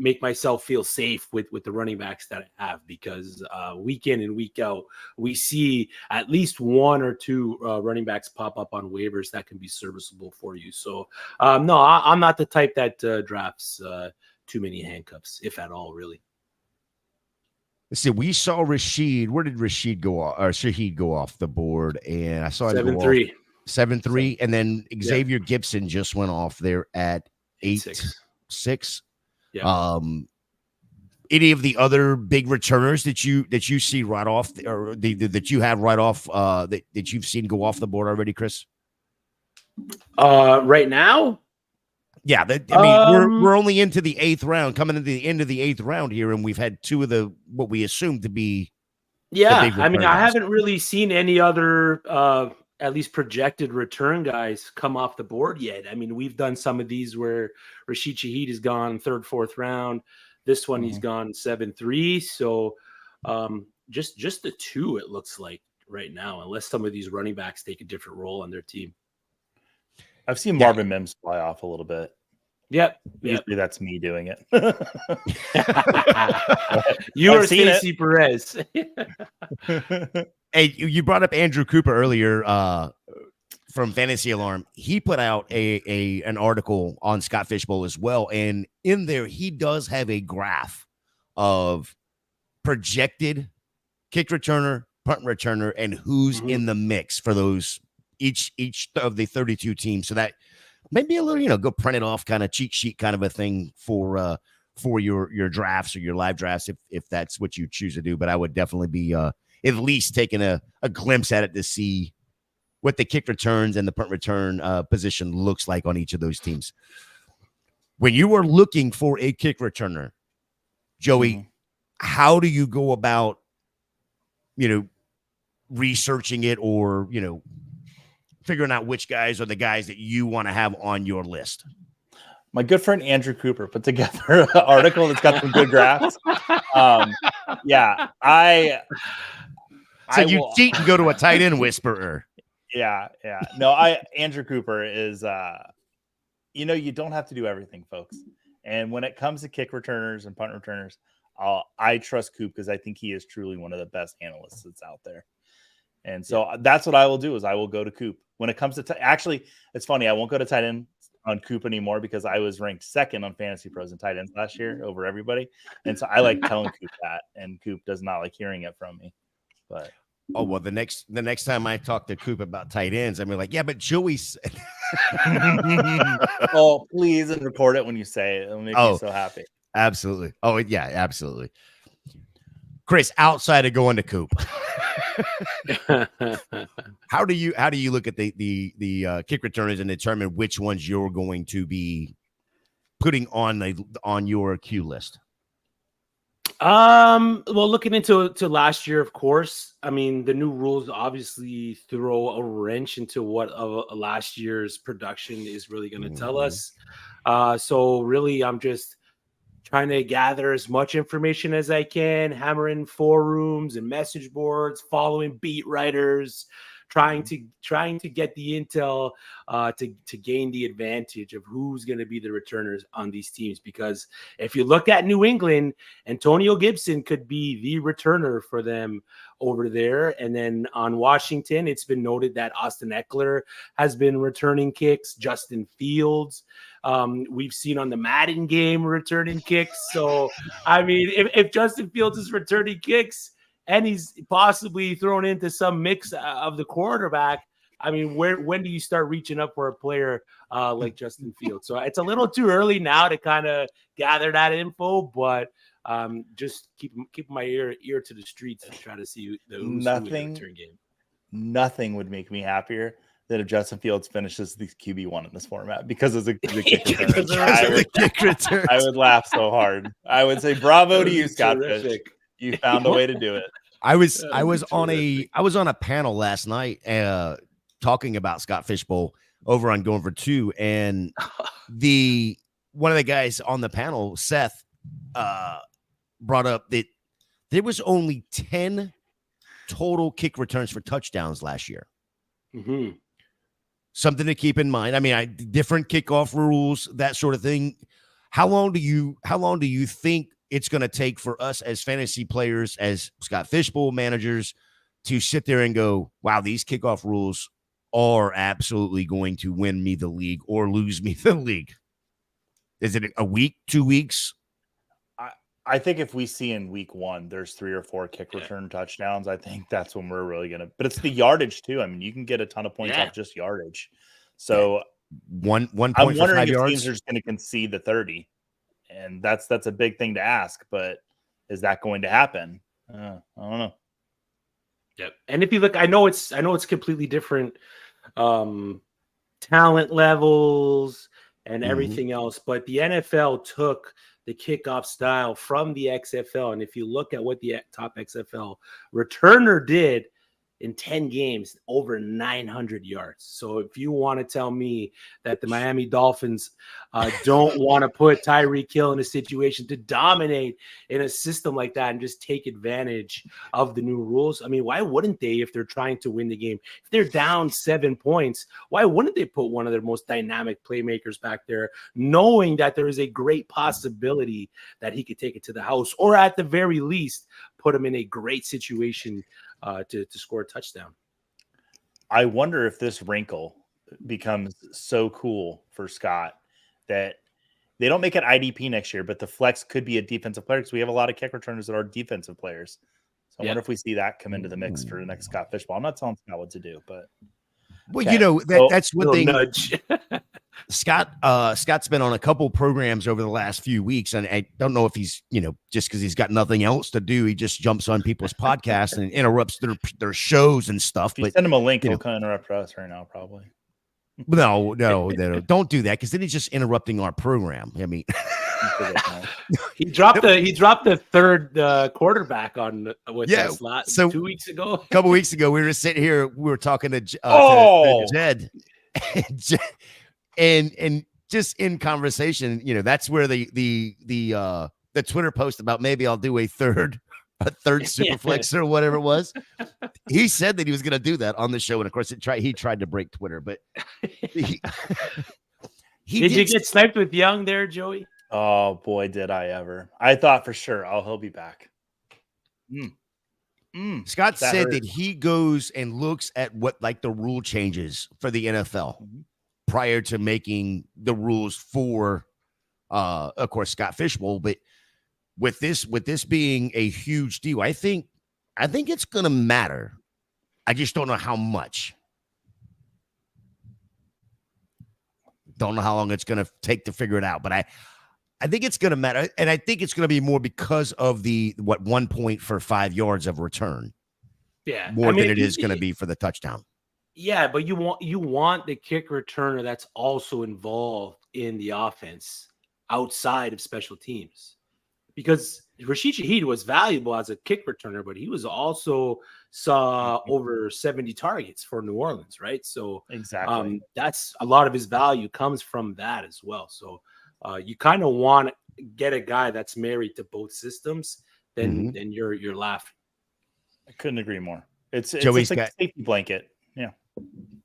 Speaker 2: make myself feel safe with the running backs that I have, because week in and week out, we see at least 1 or 2 running backs pop up on waivers that can be serviceable for you. So no, I'm not the type that drafts too many handcuffs, if at all, really.
Speaker 1: Let's see. We saw Rashid. Where did Rashid go off? Or Shaheed go off the board? And I saw him
Speaker 2: 7-3.
Speaker 1: 7-3, and then Xavier Gibson just went off there at 8-6. Yeah. Any of the other big returners that you see right off, or that you have right off that you've seen go off the board already, Chris?
Speaker 2: Right now,
Speaker 1: yeah. We're only into the 8th round, coming into the end of the 8th round here, and we've had 2 of what we assume to be.
Speaker 2: Yeah, I haven't really seen any other at least projected return guys come off the board yet. I mean, we've done some of these where Rashid Shaheed is gone 3rd, 4th round. This one, he's gone 7-3. So just the 2, it looks like right now, unless some of these running backs take a different role on their team.
Speaker 3: I've seen Marvin Mims fly off a little bit.
Speaker 2: Yep.
Speaker 3: Usually that's me doing it.
Speaker 2: You are Stacey Perez.
Speaker 1: Hey, you brought up Andrew Cooper earlier from Fantasy Alarm. He put out an article on Scott Fishbowl as well, and in there he does have a graph of projected kick returner, punt returner, and who's in the mix for those each of the 32 teams. So that maybe a little, go print it off, kind of cheat sheet kind of a thing for your drafts or your live drafts if that's what you choose to do. But I would definitely be at least taking a glimpse at it to see what the kick returns and the punt return position looks like on each of those teams. When you are looking for a kick returner, Joey, how do you go about, researching it or, figuring out which guys are the guys that you want to have on your list?
Speaker 3: My good friend Andrew Cooper put together an article that's got some good graphs.
Speaker 1: So you cheat and go to a tight end whisperer.
Speaker 3: Yeah. No, Andrew Cooper is you don't have to do everything, folks. And when it comes to kick returners and punt returners, I trust Coop because I think he is truly one of the best analysts that's out there. And so that's what I will do is I will go to Coop. When it comes to actually, it's funny, I won't go to tight end on Coop anymore because I was ranked second on Fantasy Pros and tight ends last year over everybody. And so I like telling Coop that, and Coop does not like hearing it from me. But
Speaker 1: the next time I talk to Coop about tight ends, I'm like, yeah, but Joey said.
Speaker 3: Oh, please, and record it when you say it. It'll make me so happy.
Speaker 1: Absolutely. Oh, yeah, absolutely. Chris, outside of going to Coop, how do you look at the kick returners and determine which ones you're going to be putting on your queue list?
Speaker 2: Well, looking into last year, of course, I mean, the new rules obviously throw a wrench into what last year's production is really going to tell us. So really, I'm just trying to gather as much information as I can, hammering forums and message boards, following beat writers, trying to get the intel to gain the advantage of who's going to be the returners on these teams. Because if you look at New England, Antonio Gibson could be the returner for them over there. And then on Washington, it's been noted that Austin Eckler has been returning kicks. Justin Fields, we've seen on the Madden game returning kicks. So, I mean, if Justin Fields is returning kicks, and he's possibly thrown into some mix of the quarterback, I mean, when do you start reaching up for a player like Justin Fields? So it's a little too early now to kind of gather that info, but just keep my ear to the streets and try to see who's in the return game.
Speaker 3: Nothing would make me happier than if Justin Fields finishes the QB1 in this format because of the kick return. I would laugh so hard. I would say, bravo to you, Scott Fish. You found a way to do it.
Speaker 1: I was on a panel last night talking about Scott Fishbowl over on Going for Two, and one of the guys on the panel, Seth, brought up that there was only 10 total kick returns for touchdowns last year.
Speaker 2: Mm-hmm.
Speaker 1: Something to keep in mind. I mean, different kickoff rules, that sort of thing. How long do you think it's going to take for us as fantasy players, as Scott Fishbowl managers, to sit there and go, wow, these kickoff rules are absolutely going to win me the league or lose me the league? Is it a week, 2 weeks?
Speaker 3: I think if we see in week 1, there's 3 or 4 kick return touchdowns, I think that's when we're really going to, but it's the yardage too. I mean, you can get a ton of points off just yardage. So
Speaker 1: one point
Speaker 3: I'm
Speaker 1: for
Speaker 3: wondering
Speaker 1: 5
Speaker 3: if
Speaker 1: yards.
Speaker 3: teams are just going to concede the 30. And that's a big thing to ask, but is that going to happen? I don't know.
Speaker 2: Yep. And if you look, I know it's completely different talent levels and everything else, but the NFL took the kickoff style from the XFL. And if you look at what the top XFL returner did in 10 games, over 900 yards. So if you want to tell me that the Miami Dolphins don't want to put Tyreek Hill in a situation to dominate in a system like that and just take advantage of the new rules, I mean, why wouldn't they if they're trying to win the game? If they're down 7 points, why wouldn't they put one of their most dynamic playmakers back there, knowing that there is a great possibility that he could take it to the house, or at the very least put him in a great situation to score a touchdown?
Speaker 3: I wonder if this wrinkle becomes so cool for Scott that they don't make it IDP next year, but the flex could be a defensive player because we have a lot of kick returners that are defensive players. So I wonder if we see that come into the mix for the next Scott Fishbowl. I'm not telling Scott what to do, but
Speaker 1: that's one thing. Nudge. Scott's been on a couple programs over the last few weeks, and I don't know if he's, just because he's got nothing else to do, he just jumps on people's podcasts and interrupts their shows and stuff.
Speaker 3: If you send him a link, he'll kind of interrupt us right now, probably.
Speaker 1: No, don't do that, because then he's just interrupting our program. I mean,
Speaker 2: he dropped the third quarterback on with us 2 weeks ago.
Speaker 1: A couple weeks ago, we were sitting here, we were talking to Jed. And just in conversation, that's where the Twitter post about maybe I'll do a third Superflex or whatever it was. He said that he was going to do that on the show, and of course, he tried to break Twitter, but did
Speaker 2: you get sniped with Young there, Joey?
Speaker 3: Oh boy, did I ever! I thought for sure, he'll be back.
Speaker 1: Scott said that he goes and looks at what the rule changes for the NFL prior to making the rules for, of course, Scott Fishbowl. But with this being a huge deal, I think it's going to matter. I just don't know how much. Don't know how long it's going to take to figure it out, but I think it's going to matter, and I think it's going to be more because of the 1 point for 5 yards of return.
Speaker 2: Yeah,
Speaker 1: more than it is going to be for the touchdown.
Speaker 2: Yeah, but you want the kick returner that's also involved in the offense outside of special teams, because Rashid Shaheed was valuable as a kick returner, but he was also saw over 70 targets for New Orleans, right? So
Speaker 3: exactly,
Speaker 2: that's a lot of his value comes from that as well. So you kind of want to get a guy that's married to both systems, then you're laughing.
Speaker 3: I couldn't agree more. It's
Speaker 1: Joey's
Speaker 3: like a safety blanket. Yeah.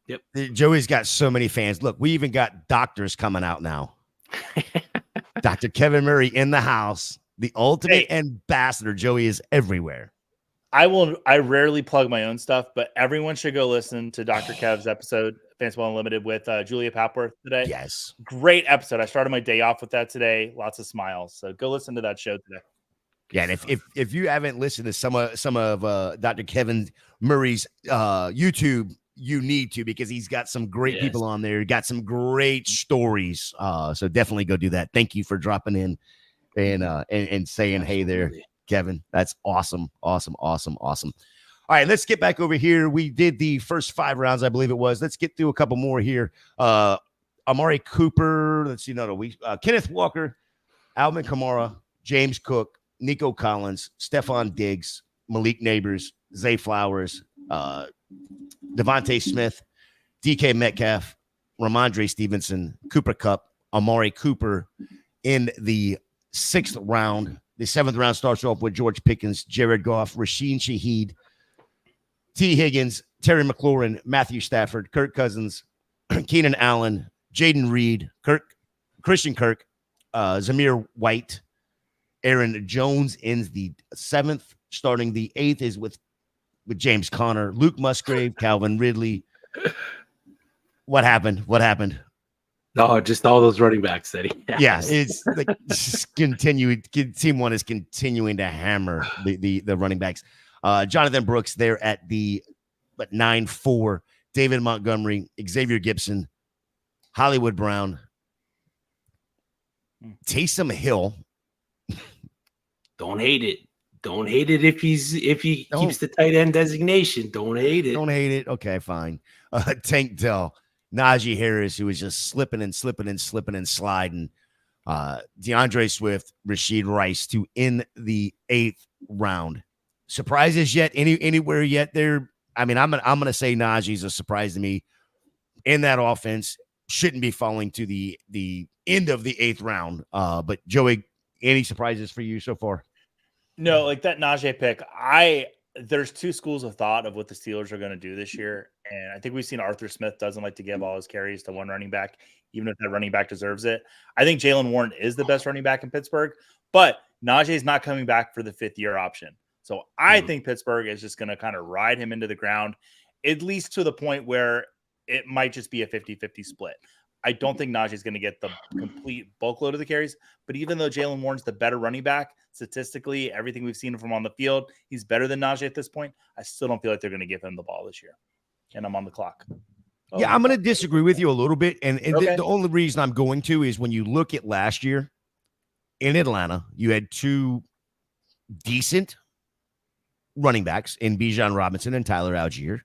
Speaker 2: Yep.
Speaker 1: Joey's got so many fans. Look, we even got doctors coming out now. Dr. Kevin Murray in the house, the ultimate ambassador. Joey is everywhere.
Speaker 3: I rarely plug my own stuff, but everyone should go listen to Dr. Kev's episode, Fantasy Unlimited, with Julia Papworth today.
Speaker 1: Yes.
Speaker 3: Great episode. I started my day off with that today. Lots of smiles. So go listen to that show today.
Speaker 1: Yeah, and if you haven't listened to some of Dr. Kevin Murray's YouTube, you need to, because he's got some great people on there. He got some great stories. So definitely go do that. Thank you for dropping in and saying hey there, Kevin. That's awesome. Awesome. All right, let's get back over here. We did the first 5 rounds, I believe it was. Let's get through a couple more here. Amari Cooper. Let's see, Kenneth Walker, Alvin Kamara, James Cook, Nico Collins, Stephon Diggs, Malik Neighbors, Zay Flowers, Devontae Smith, DK Metcalf, Ramondre Stevenson, Cooper Kupp, Amari Cooper in the 6th round. The 7th round starts off with George Pickens, Jared Goff, Rashid Shaheed, T. Higgins, Terry McLaurin, Matthew Stafford, Kirk Cousins, Keenan Allen, Jaden Reed, Christian Kirk, Zamir White, Aaron Jones in the 7th. Starting the 8th is with James Conner, Luke Musgrave, Calvin Ridley. What happened?
Speaker 2: No, just all those running backs that he has.
Speaker 1: Yeah, it's like continued. Team 1 is continuing to hammer the running backs. Jonathan Brooks there at the 9-4. David Montgomery, Xavier Gibson, Hollywood Brown, Taysom Hill.
Speaker 2: Don't hate it. Don't hate it if he keeps the tight end designation. Don't hate it.
Speaker 1: Don't hate it. Okay, fine. Tank Dell, Najee Harris, who was just slipping and sliding. DeAndre Swift, Rashid Rice to in the 8th round. Surprises yet? Anywhere yet there? I mean, I'm gonna say Najee's a surprise to me in that offense. Shouldn't be falling to the end of the 8th round. But Joey, any surprises for you so far?
Speaker 3: No, like that Najee pick. There's 2 schools of thought of what the Steelers are going to do this year, and I think we've seen Arthur Smith doesn't like to give all his carries to one running back, even if that running back deserves it. I think Jaylen Warren is the best running back in Pittsburgh, but Najee's not coming back for the 5th-year option. So I think Pittsburgh is just going to kind of ride him into the ground, at least to the point where it might just be a 50-50 split. I don't think Najee's going to get the complete bulk load of the carries, but even though Jaylen Warren's the better running back, statistically, everything we've seen from on the field, he's better than Najee at this point. I still don't feel like they're going to give him the ball this year. And I'm on the clock.
Speaker 1: Yeah, I'm going to disagree with you a little bit. And the only reason I'm going to is when you look at last year in Atlanta, you had 2 decent running backs in Bijan Robinson and Tyler Algier.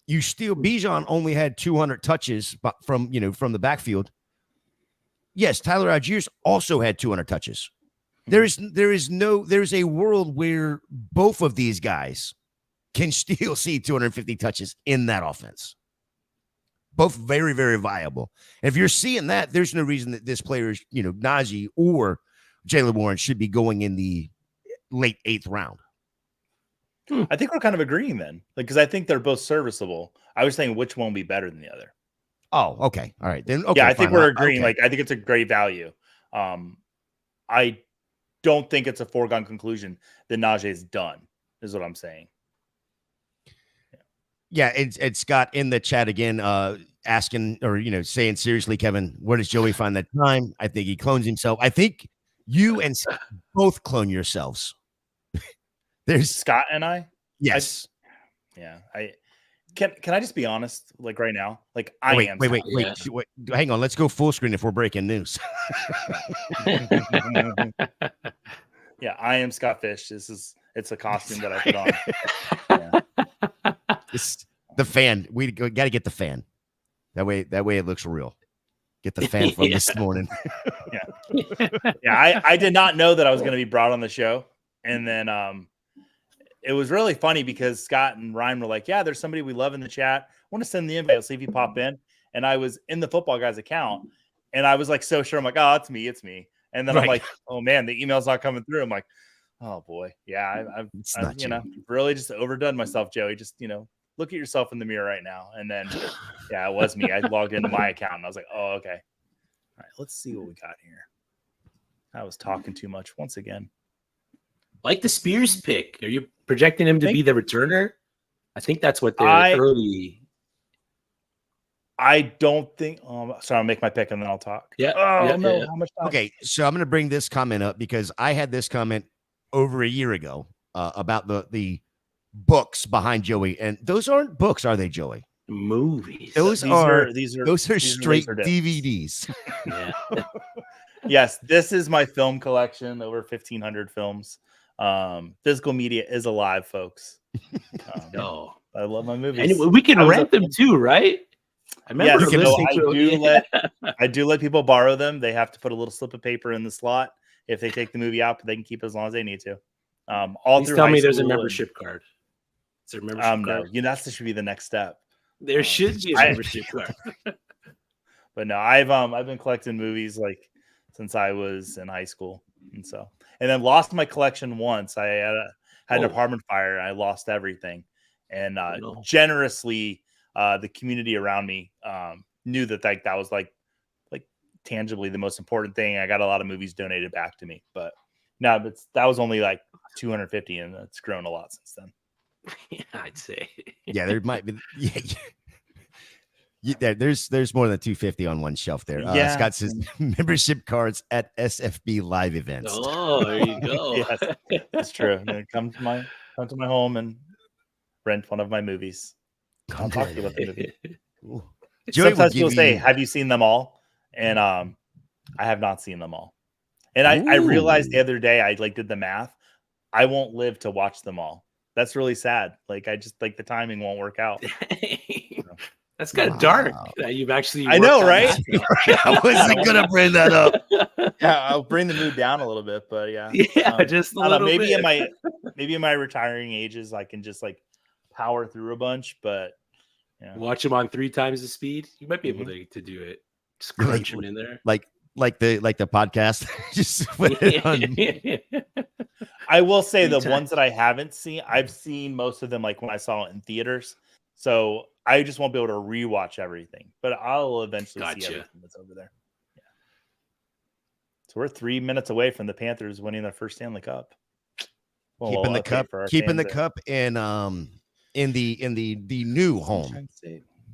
Speaker 1: Bijan only had 200 touches from the backfield. Yes, Tyler Algier also had 200 touches. There's a world where both of these guys can still see 250 touches in that offense. Both very, very viable. And if you're seeing that, there's no reason that this player, Najee or Jaylen Warren should be going in the late 8th round.
Speaker 3: I think we're kind of agreeing then, because I think they're both serviceable. I was saying which one would be better than the other.
Speaker 1: Oh, okay. All right. Then, okay,
Speaker 3: yeah, I think we're agreeing.
Speaker 1: Okay.
Speaker 3: Like, I think it's a great value. I don't think it's a foregone conclusion that Najee is done, is what I'm saying.
Speaker 1: Yeah, it's Scott in the chat again, asking or saying seriously, Kevin, where does Joey find that time? I think he clones himself. I think you and Scott both clone yourselves. There's
Speaker 3: Scott and I.
Speaker 1: Yes.
Speaker 3: Can I just be honest? Like right now, like
Speaker 1: wait,
Speaker 3: am.
Speaker 1: Wait. Hang on. Let's go full screen if we're breaking news.
Speaker 3: Yeah, I am Scott Fish. It's a costume that I put on. Yeah.
Speaker 1: It's the fan. We got to get the fan. That way it looks real. Get the fan from this morning.
Speaker 3: Yeah. I did not know that I was going to be brought on the show, and then it was really funny because Scott and Ryan were like, "Yeah, there's somebody we love in the chat. I want to send the invite. I'll see if you pop in." And I was in the Football Guys account, and I was like, so sure. I'm like, "Oh, it's me." And then I'm like, "Oh man, the email's not coming through." I'm like, "Oh boy, yeah, I've really just overdone myself, Joey. Just look at yourself in the mirror right now." And then, yeah, it was me. I logged into my account, and I was like, "Oh, okay. All right, let's see what we got here." I was talking too much once again.
Speaker 2: Like the Spears pick. Are you projecting him to be the returner? I think that's what they're early.
Speaker 3: I don't think. Sorry, I'll make my pick and then I'll talk.
Speaker 2: Yeah.
Speaker 3: How much time?
Speaker 1: Okay, so I'm going to bring this comment up because I had this comment over a year ago about the books behind Joey, and those aren't books, are they, Joey?
Speaker 2: Movies.
Speaker 1: Those are straight DVDs.
Speaker 2: Yeah.
Speaker 3: Yes, this is my film collection, over 1,500 films. Physical media is alive, folks. I love my movies.
Speaker 2: And we can rent them too, right? I remember
Speaker 3: I do let people borrow them. They have to put a little slip of paper in the slot. If they take the movie out, but they can keep it as long as they need to.
Speaker 2: Please tell me there's a membership card. Is there a membership card?
Speaker 3: No, that should be the next step.
Speaker 2: There should be a membership card.
Speaker 3: But no, I've been collecting movies like since I was in high school, and then lost my collection once. I had an apartment fire, and I lost everything. And generously, the community around me knew that that was like tangibly the most important thing. I got a lot of movies donated back to me, but no, that was only like 250, and it's grown a lot since then.
Speaker 2: Yeah, I'd say.
Speaker 1: Yeah, there might be. Yeah, there's more than 250 on one shelf there. Scott says membership cards at SFB live events.
Speaker 2: Oh, there you go.
Speaker 3: Yes, that's true. Come to my home and rent one of my movies. I'll talk to you about the movie. Sometimes people say, "Have you seen them all?" And I have not seen them all. And I realized the other day, I did the math. I won't live to watch them all. That's really sad. I just the timing won't work out.
Speaker 2: That's kind of dark that you've actually.
Speaker 3: I know, right?
Speaker 1: I wasn't gonna bring that up.
Speaker 3: Yeah, I'll bring the mood down a little bit, but yeah,
Speaker 2: just a little
Speaker 3: maybe
Speaker 2: bit.
Speaker 3: in my retiring ages, I can just power through a bunch. But
Speaker 2: watch them on 3 times the speed. You might be able to do it. Just crunch them in there,
Speaker 1: like the podcast. Just put it on.
Speaker 3: I will say the ones that I haven't seen, I've seen most of them when I saw it in theaters. So I just won't be able to rewatch everything, but I'll eventually see everything that's over there. Yeah. So we're 3 minutes away from the Panthers winning their first Stanley Cup.
Speaker 1: Keeping the cup in the new home,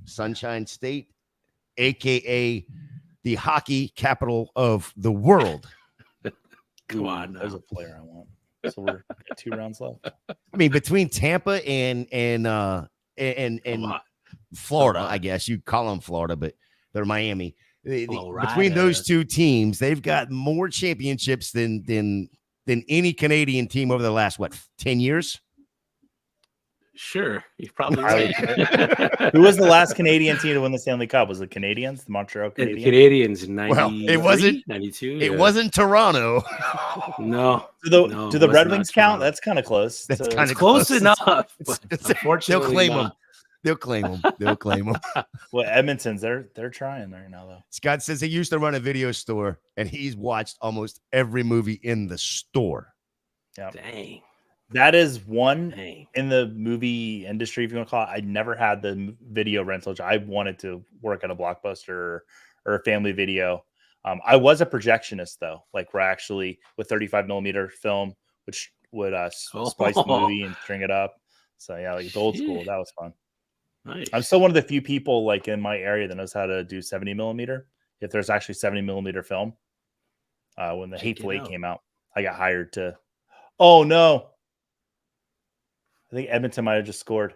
Speaker 1: Sunshine State, aka the hockey capital of the world.
Speaker 2: Come on,
Speaker 3: there's a player I want. So we're 2 rounds left.
Speaker 1: I mean, between Tampa and Florida, I guess you call them Florida, but they're Miami. Between those 2 teams, they've got more championships than any Canadian team over the last 10 years.
Speaker 2: Sure, you're probably right.
Speaker 3: Who was the last Canadian team to win the Stanley Cup? Was it Canadians? The Montreal Canadiens?
Speaker 2: The Canadians in 90.
Speaker 1: Well, it wasn't
Speaker 2: 92.
Speaker 1: It wasn't Toronto.
Speaker 2: No.
Speaker 3: Do the Red Wings count? That's kind of close.
Speaker 1: That's kind of
Speaker 2: close enough.
Speaker 1: Unfortunately, they'll claim them. They'll claim them.
Speaker 3: Well, Edmonton's they're trying right now though.
Speaker 1: Scott says he used to run a video store and he's watched almost every movie in the store.
Speaker 3: Yeah.
Speaker 2: Dang.
Speaker 3: That is one in the movie industry, if you want to call it. I never had the video rental. I wanted to work at a Blockbuster or a Family Video. I was a projectionist though, like we're actually with 35 millimeter film, which would splice the movie and string it up. So yeah, like the old school, that was fun.
Speaker 2: Nice.
Speaker 3: I'm still one of the few people like in my area that knows how to do 70 millimeter. If there's actually 70 millimeter film, when the Hateful Eight came out, I got hired to. Oh no. I think Edmonton might have just scored.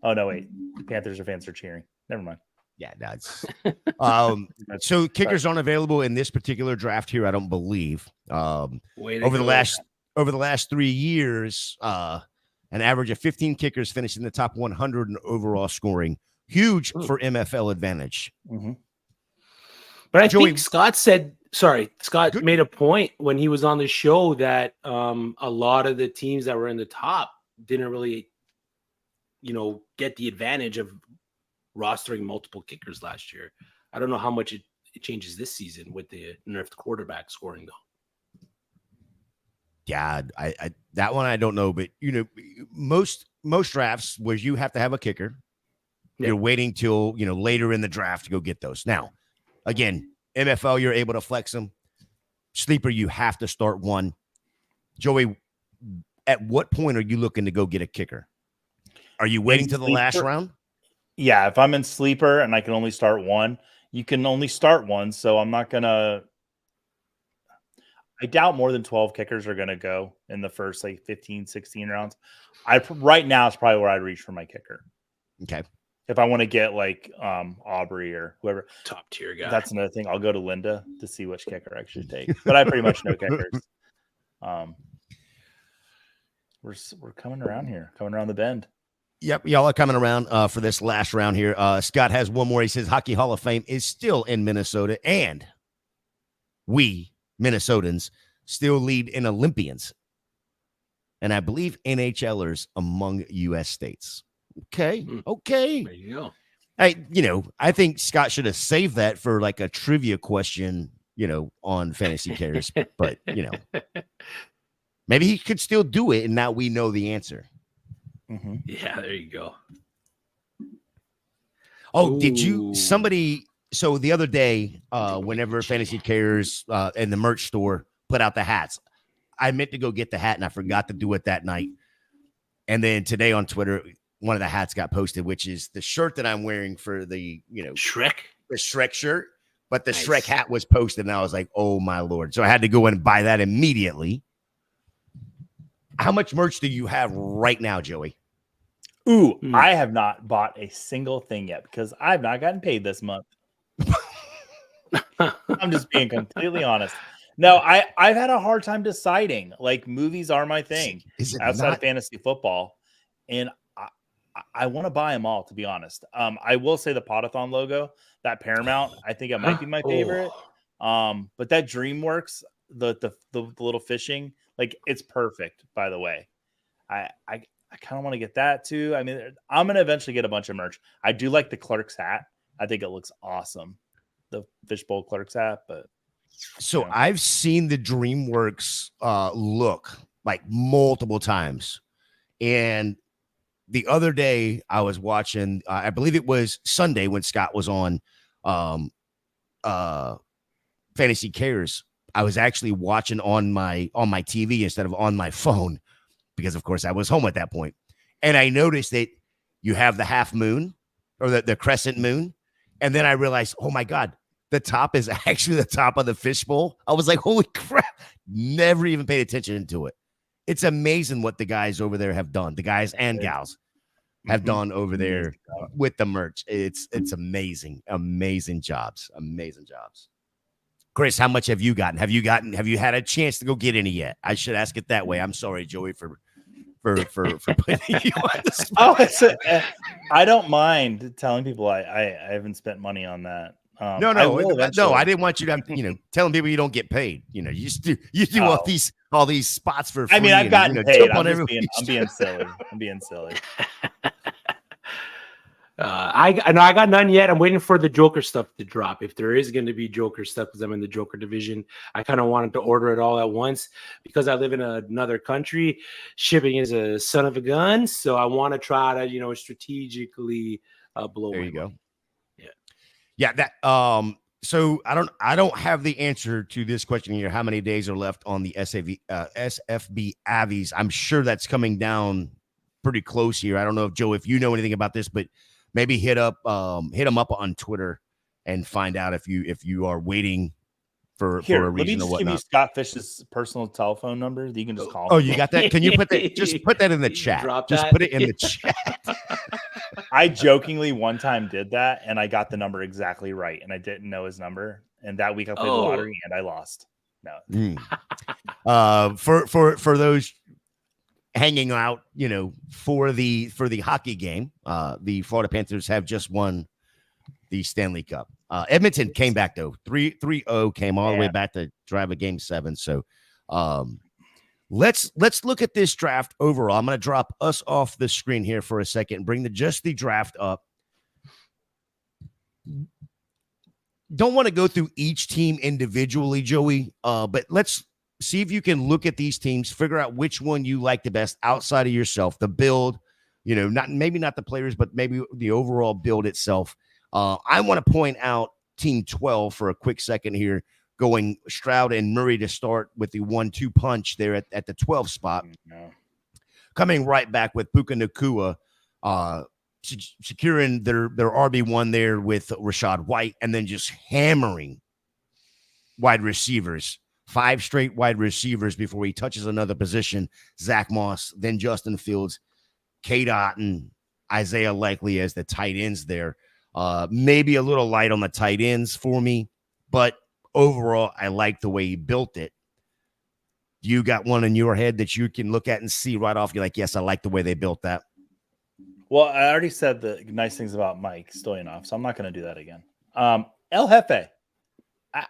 Speaker 3: Oh no, wait. Panthers fans are cheering. Never mind.
Speaker 1: Yeah, that's so kickers aren't available in this particular draft here, I don't believe. Over the last 3 years, an average of 15 kickers finished in the top 100 in overall scoring. Huge for MFL advantage.
Speaker 3: Mm-hmm.
Speaker 2: But I think Scott made a point when he was on the show that a lot of the teams that were in the top didn't really, get the advantage of rostering multiple kickers last year. I don't know how much it changes this season with the nerfed quarterback scoring, though.
Speaker 1: Yeah, I that one I don't know, but most drafts where you have to have a kicker, you're waiting till later in the draft to go get those. Now, again, MFL you're able to flex them. Sleeper, you have to start one. Joey, at what point are you looking to go get a kicker? Are you waiting to the last round?
Speaker 3: Yeah, if I'm in sleeper and I can only start one, you can only start one. So I'm not going to. I doubt more than 12 kickers are going to go in the first 15, 16 rounds. Right now is probably where I'd reach for my kicker.
Speaker 1: Okay.
Speaker 3: If I want to get Aubrey or whoever.
Speaker 2: Top tier guy.
Speaker 3: That's another thing. I'll go to Linda to see which kicker I should take. But I pretty much know kickers. We're coming around here, coming around the bend.
Speaker 1: Yep, y'all are coming around for this last round here. Scott has one more. He says Hockey Hall of Fame is still in Minnesota, and we Minnesotans still lead in Olympians, and I believe NHLers among U.S. states. Okay.
Speaker 2: There you go.
Speaker 1: I think Scott should have saved that for like a trivia question, on Fantasy Cares, but maybe he could still do it, and now we know the answer.
Speaker 3: Mm-hmm.
Speaker 2: Yeah, there you go.
Speaker 1: Oh, so the other day, whenever Fantasy Cares and the merch store put out the hats, I meant to go get the hat and I forgot to do it that night. And then today on Twitter, one of the hats got posted, which is the shirt that I'm wearing for the,
Speaker 2: Shrek,
Speaker 1: the Shrek shirt, but the Shrek hat was posted and I was like, oh my Lord. So I had to go in and buy that immediately. How much merch do you have right now, Joey?
Speaker 3: I have not bought a single thing yet because I've not gotten paid this month. I'm just being completely honest. No, I've had a hard time deciding. Like, movies are my thing outside of fantasy football. And I want to buy them all, to be honest. I will say the Potathon logo, that Paramount, I think it might be my favorite. But that DreamWorks, the little fishing, it's perfect, by the way. I kind of want to get that too. I mean, I'm going to eventually get a bunch of merch. I do like the Clerks hat. I think it looks awesome. The Fishbowl Clerks hat, but
Speaker 1: I've seen the DreamWorks look multiple times. And the other day I was watching, I believe it was Sunday when Scott was on Fantasy Cares. I was actually watching on my TV instead of on my phone because, of course, I was home at that point. And I noticed that you have the half moon or the crescent moon. And then I realized, oh, my God, the top is actually the top of the fishbowl. I was like, holy crap. Never even paid attention to it. It's amazing what the guys over there have done. The guys and gals have done over there with the merch. It's amazing. Amazing jobs. Amazing jobs. Chris, how much have you gotten? Have you had a chance to go get any yet? I should ask it that way. I'm sorry, Joey, for putting you on the spot.
Speaker 3: I don't mind telling people I haven't spent money on that.
Speaker 1: No, I didn't want you to, telling people you don't get paid. You do all these spots for free.
Speaker 3: I mean, I've gotten paid. I'm being silly.
Speaker 2: I got none yet. I'm waiting for the Joker stuff to drop. If there is going to be Joker stuff, because I'm in the Joker division, I kind of wanted to order it all at once because I live in another country. Shipping is a son of a gun, so I want to try to strategically blow.
Speaker 1: There you go.
Speaker 2: Money.
Speaker 1: Yeah. That So I don't have the answer to this question here. How many days are left on the SFB Avies? I'm sure that's coming down pretty close here. I don't know if Joe, if you know anything about this, but maybe hit them up on Twitter and find out if you are waiting for a reason or whatnot.
Speaker 3: Let me just give you Scott Fish's personal telephone number that you can just call.
Speaker 1: Oh, you got that? Can you put that? Just put that in the chat. Just put it in the chat.
Speaker 3: I jokingly one time did that, and I got the number exactly right, and I didn't know his number. And that week I played the lottery, and I lost. No.
Speaker 1: For those hanging out, for the hockey game, the Florida Panthers have just won the Stanley Cup. Edmonton came back though, 3-0, came all the way back to drive a game 7. So let's look at this draft overall. I'm going to drop us off the screen here for a second and bring the draft up. Don't want to go through each team individually, Joey, but let's see if you can look at these teams, figure out which one you like the best outside of yourself, the build, maybe not the players, but maybe the overall build itself. I want to point out Team 12 for a quick second here, going Stroud and Murray to start with the 1-2 punch there at the 12 spot. Coming right back with Puka Nacua, securing their RB1 there with Rashad White, and then just hammering wide receivers. 5 straight wide receivers before he touches another position. Zach Moss, then Justin Fields, Cade Otton, Isaiah Likely as the tight ends there. Maybe a little light on the tight ends for me, but overall, I like the way he built it. You got one in your head that you can look at and see right off. You're like, yes, I like the way they built that.
Speaker 3: Well, I already said the nice things about Mike Stoyanov, so I'm not going to do that again. El Jefe.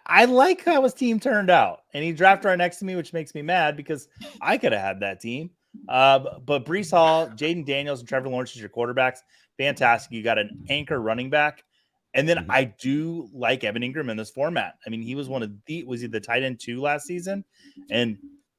Speaker 3: I like how his team turned out, and he drafted right next to me, which makes me mad because I could have had that team. But Breece Hall, Jaden Daniels, and Trevor Lawrence as your quarterbacks. Fantastic. You got an anchor running back. And then I do like Evan Ingram in this format. I mean, he was was he the tight end 2 last season? And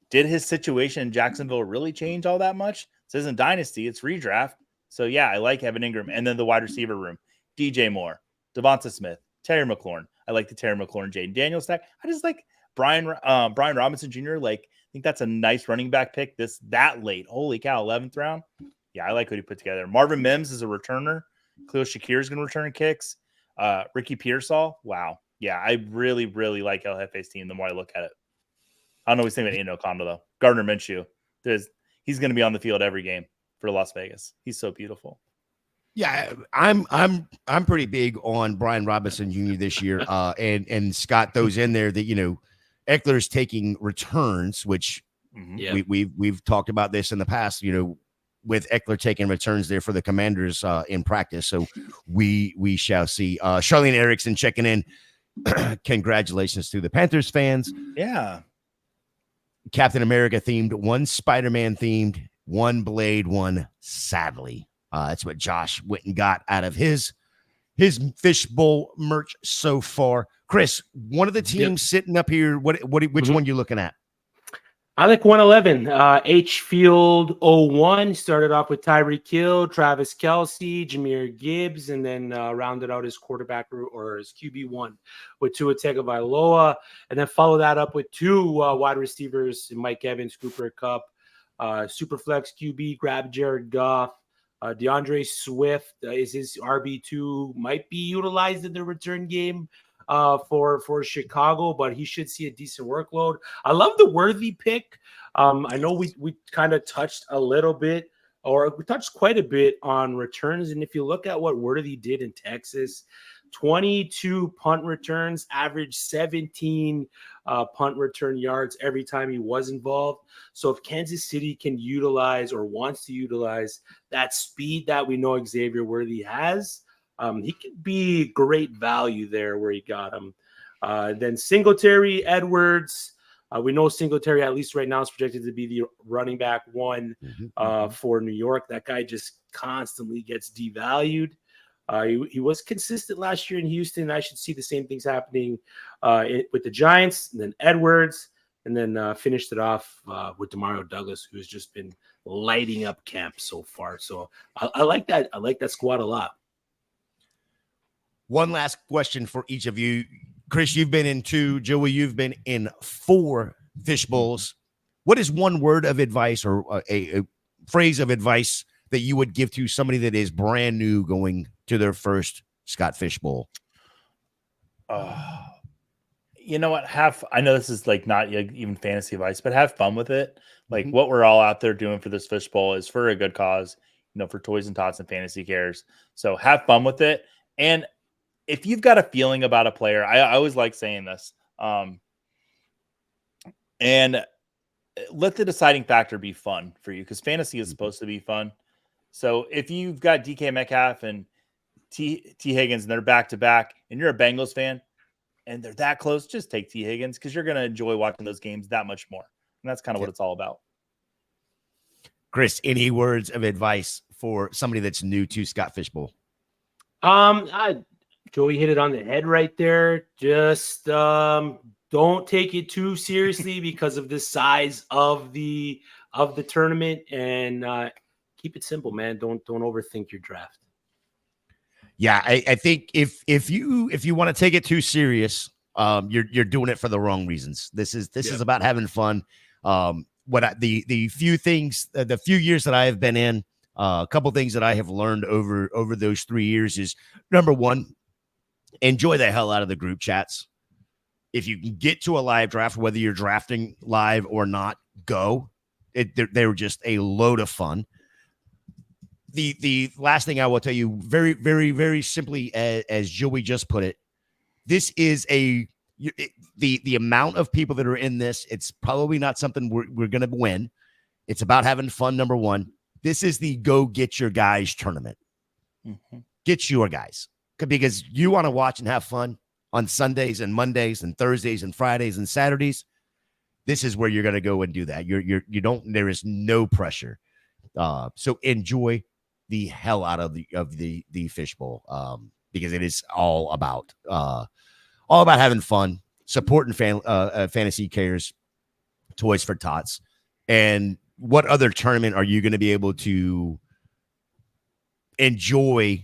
Speaker 3: did his situation in Jacksonville really change all that much? This isn't dynasty, it's redraft. So yeah, I like Evan Ingram. And then the wide receiver room, DJ Moore, Devonta Smith, Terry McLaurin. I like the Terry McLaurin, Jaden Daniels stack. I just like Brian Robinson Jr. I think that's a nice running back pick that late. Holy cow, 11th round. Yeah, I like what he put together. Marvin Mims is a returner. Khalil Shakir is going to return kicks. Ricky Pearsall. Wow. Yeah, I really, really like El Jefe's team the more I look at it. I don't know what he's thinking about Aiden O'Connell, though. Gardner Minshew. He's going to be on the field every game for Las Vegas. He's so beautiful.
Speaker 1: Yeah, I'm pretty big on Brian Robinson Jr. this year. And Scott throws in there that, Eckler's taking returns, which we've talked about this in the past, with Eckler taking returns there for the Commanders in practice. So we shall see. Charlene Erickson checking in. Congratulations to the Panthers fans.
Speaker 3: Yeah.
Speaker 1: Captain America themed, one Spider-Man themed, one Blade, one Sadly. That's what Josh went and got out of his fishbowl merch so far. Chris, one of the teams sitting up here, which one you looking at?
Speaker 2: I like 111. H Field 01 started off with Tyreek Hill, Travis Kelce, Jahmyr Gibbs, and then rounded out his quarterback or his QB1 with Tua Tagovailoa, and then follow that up with 2 wide receivers, Mike Evans, Cooper Kupp, Superflex QB, grab Jared Goff. DeAndre Swift is his RB2, might be utilized in the return game for Chicago, but he should see a decent workload. I love the Worthy pick. I know we kind of touched a little bit, or we touched quite a bit on returns. And if you look at what Worthy did in Texas, 22 punt returns, average 17 punt return yards every time he was involved. So if Kansas City can utilize or wants to utilize that speed that we know Xavier Worthy has, he could be great value there where he got him. Then Singletary, Edwards. We know Singletary, at least right now, is projected to be the running back 1 for New York. That guy just constantly gets devalued. He was consistent last year in Houston. I should see the same things happening with the Giants, and then Edwards, and then finished it off with Demario Douglas, who's just been lighting up camp so far. So I like that. I like that squad a lot.
Speaker 1: One last question for each of you. Chris, you've been in 2. Joey, you've been in 4 fishbowls. What is one word of advice or a phrase of advice that you would give to somebody that is brand new going to their first Scott Fishbowl?
Speaker 3: You know what? I know this is like not even fantasy advice, but have fun with it. Like what we're all out there doing for this fishbowl is for a good cause, for Toys and Tots and Fantasy Cares. So have fun with it. And if you've got a feeling about a player, I always like saying this, and let the deciding factor be fun for you, because fantasy is supposed to be fun. So if you've got DK Metcalf and T. Higgins and they're back to back, and you're a Bengals fan and they're that close, just take T. Higgins, because you're going to enjoy watching those games that much more. And that's kind of what it's all about.
Speaker 1: Chris, any words of advice for somebody that's new to Scott Fishbowl?
Speaker 2: Joey hit it on the head right there. Just don't take it too seriously because of the size of the tournament, and keep it simple, man. Don't overthink your draft.
Speaker 1: Yeah, I think if you want to take it too serious, you're doing it for the wrong reasons. This is about having fun. The few years that I have been in, a couple things that I have learned over those 3 years is, number one, enjoy the hell out of the group chats. If you can get to a live draft, whether you're drafting live or not, go. They're just a load of fun. The last thing I will tell you, very, very, very simply, as Joey just put it, this is the amount of people that are in this. It's probably not something we're going to win. It's about having fun. Number one, this is the go get your guys tournament. Get your guys, because you want to watch and have fun on Sundays and Mondays and Thursdays and Fridays and Saturdays. This is where you're going to go and do that. There is no pressure. So enjoy the hell out of the fishbowl, because it is all about having fun, supporting Fantasy Cares, Toys for Tots. And what other tournament are you going to be able to enjoy,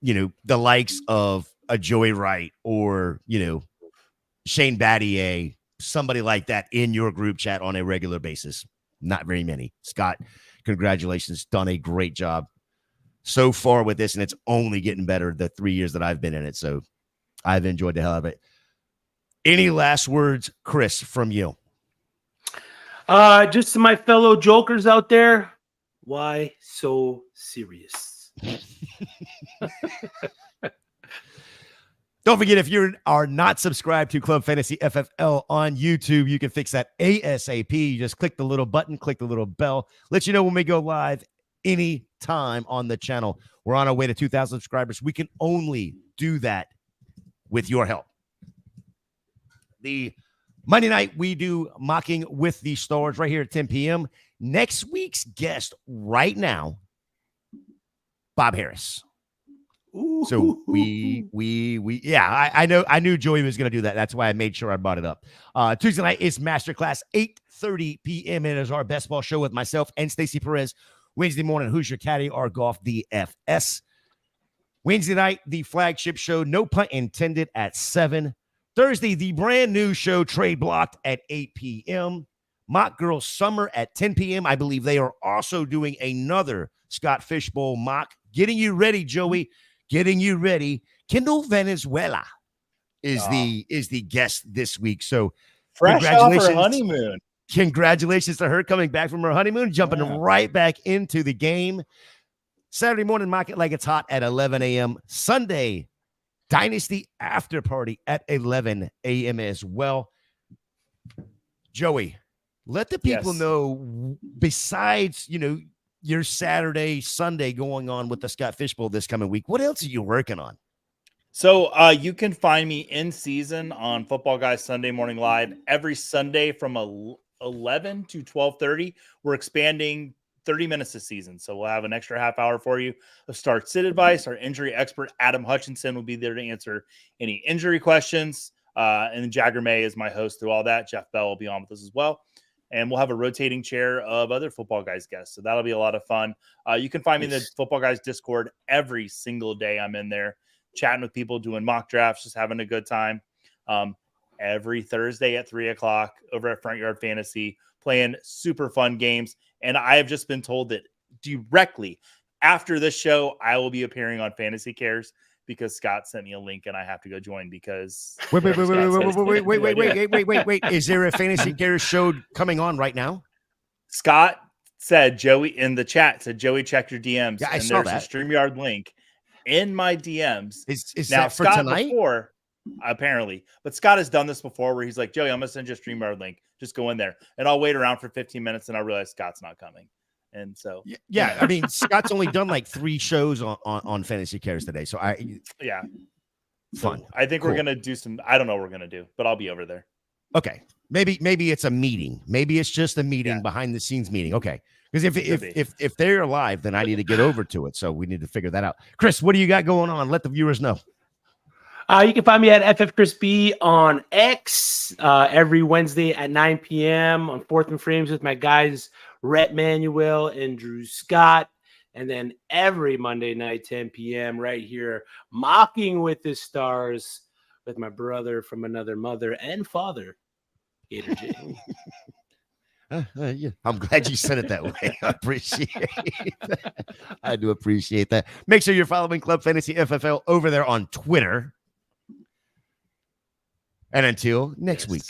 Speaker 1: the likes of a Joey Wright or, Shane Battier, somebody like that in your group chat on a regular basis? Not very many. Scott, congratulations. Done a great job so far with this, and it's only getting better the 3 years that I've been in it. So I've enjoyed the hell out of it. Any last words, Chris, from you?
Speaker 2: Just to my fellow jokers out there, why so serious?
Speaker 1: Don't forget, if you are not subscribed to Club Fantasy FFL on YouTube, you can fix that ASAP. You just click the little button, click the little bell, let you know when we go live any time on the channel. We're on our way to 2,000 subscribers. We can only do that with your help. The Monday night, we do Mocking with the Stars right here at 10 p.m. Next week's guest right now, Bob Harris. So I knew Joey was going to do that. That's why I made sure I brought it up. Tuesday night is Masterclass, 8:30 p.m. It is our best ball show with myself and Stacey Perez. Wednesday morning, Who's Your Caddy? Our Golf DFS. Wednesday night, the flagship show, no pun intended, at 7. Thursday, the brand new show, Trade Blocked, at 8 p.m. Mock Girl Summer at 10 p.m. I believe they are also doing another Scott Fishbowl mock. Getting you ready, Joey. Getting you ready. Kendall Venezuela is the guest this week. So
Speaker 3: fresh off her honeymoon.
Speaker 1: Congratulations to her coming back from her honeymoon, jumping right back into the game. Saturday morning, Mock It Like It's Hot at 11 a.m. Sunday, Dynasty After Party at 11 a.m. as well. Joey, let the people know, besides, your Saturday, Sunday going on with the Scott Fishbowl this coming week, what else are you working on?
Speaker 3: So you can find me in season on Football Guys Sunday Morning Live every Sunday from 11 to 12:30. We're expanding 30 minutes this season. So we'll have an extra half hour for you of start sit advice. Our injury expert, Adam Hutchinson, will be there to answer any injury questions. And Jagger May is my host through all that. Jeff Bell will be on with us as well. And we'll have a rotating chair of other Football Guys guests. So that'll be a lot of fun. You can find me in the Football Guys Discord every single day. I'm in there chatting with people, doing mock drafts, just having a good time. Every Thursday at 3:00 over at Front Yard Fantasy, playing super fun games. And I have just been told that directly after this show, I will be appearing on Fantasy Cares because Scott sent me a link and I have to go join because
Speaker 1: wait. Is there a Fantasy Cares show coming on right now?
Speaker 3: Scott said, Joey in the chat said, Joey, check your DMs.
Speaker 1: Yeah, I
Speaker 3: and
Speaker 1: saw
Speaker 3: there's
Speaker 1: that.
Speaker 3: a StreamYard link in my DMs.
Speaker 1: Is
Speaker 3: now
Speaker 1: that for
Speaker 3: Scott
Speaker 1: tonight?
Speaker 3: Before, apparently, but Scott has done this before where he's like, Joey, I'm gonna send you a StreamYard link. Just go in there, and I'll wait around for 15 minutes, and I realize Scott's not coming. And so,
Speaker 1: yeah, I mean, Scott's only done like 3 shows on Fantasy Cares today, so
Speaker 3: fun.
Speaker 1: So
Speaker 3: I think we're gonna do some. I don't know what we're gonna do, but I'll be over there.
Speaker 1: Okay, maybe it's a meeting. Maybe it's just a meeting, behind the scenes meeting. Okay, because if they're live, then I need to get over to it. So we need to figure that out. Chris, what do you got going on? Let the viewers know.
Speaker 2: You can find me at FFChrisB on X every Wednesday at 9 p.m. on 4th and Frames with my guys, Rhett Manuel and Drew Scott. And then every Monday night, 10 p.m. right here, Mocking with the Stars with my brother from another mother and father, Gator J.
Speaker 1: Yeah. I'm glad you said it that way. I appreciate that. I do appreciate that. Make sure you're following Club Fantasy FFL over there on Twitter. And until next week.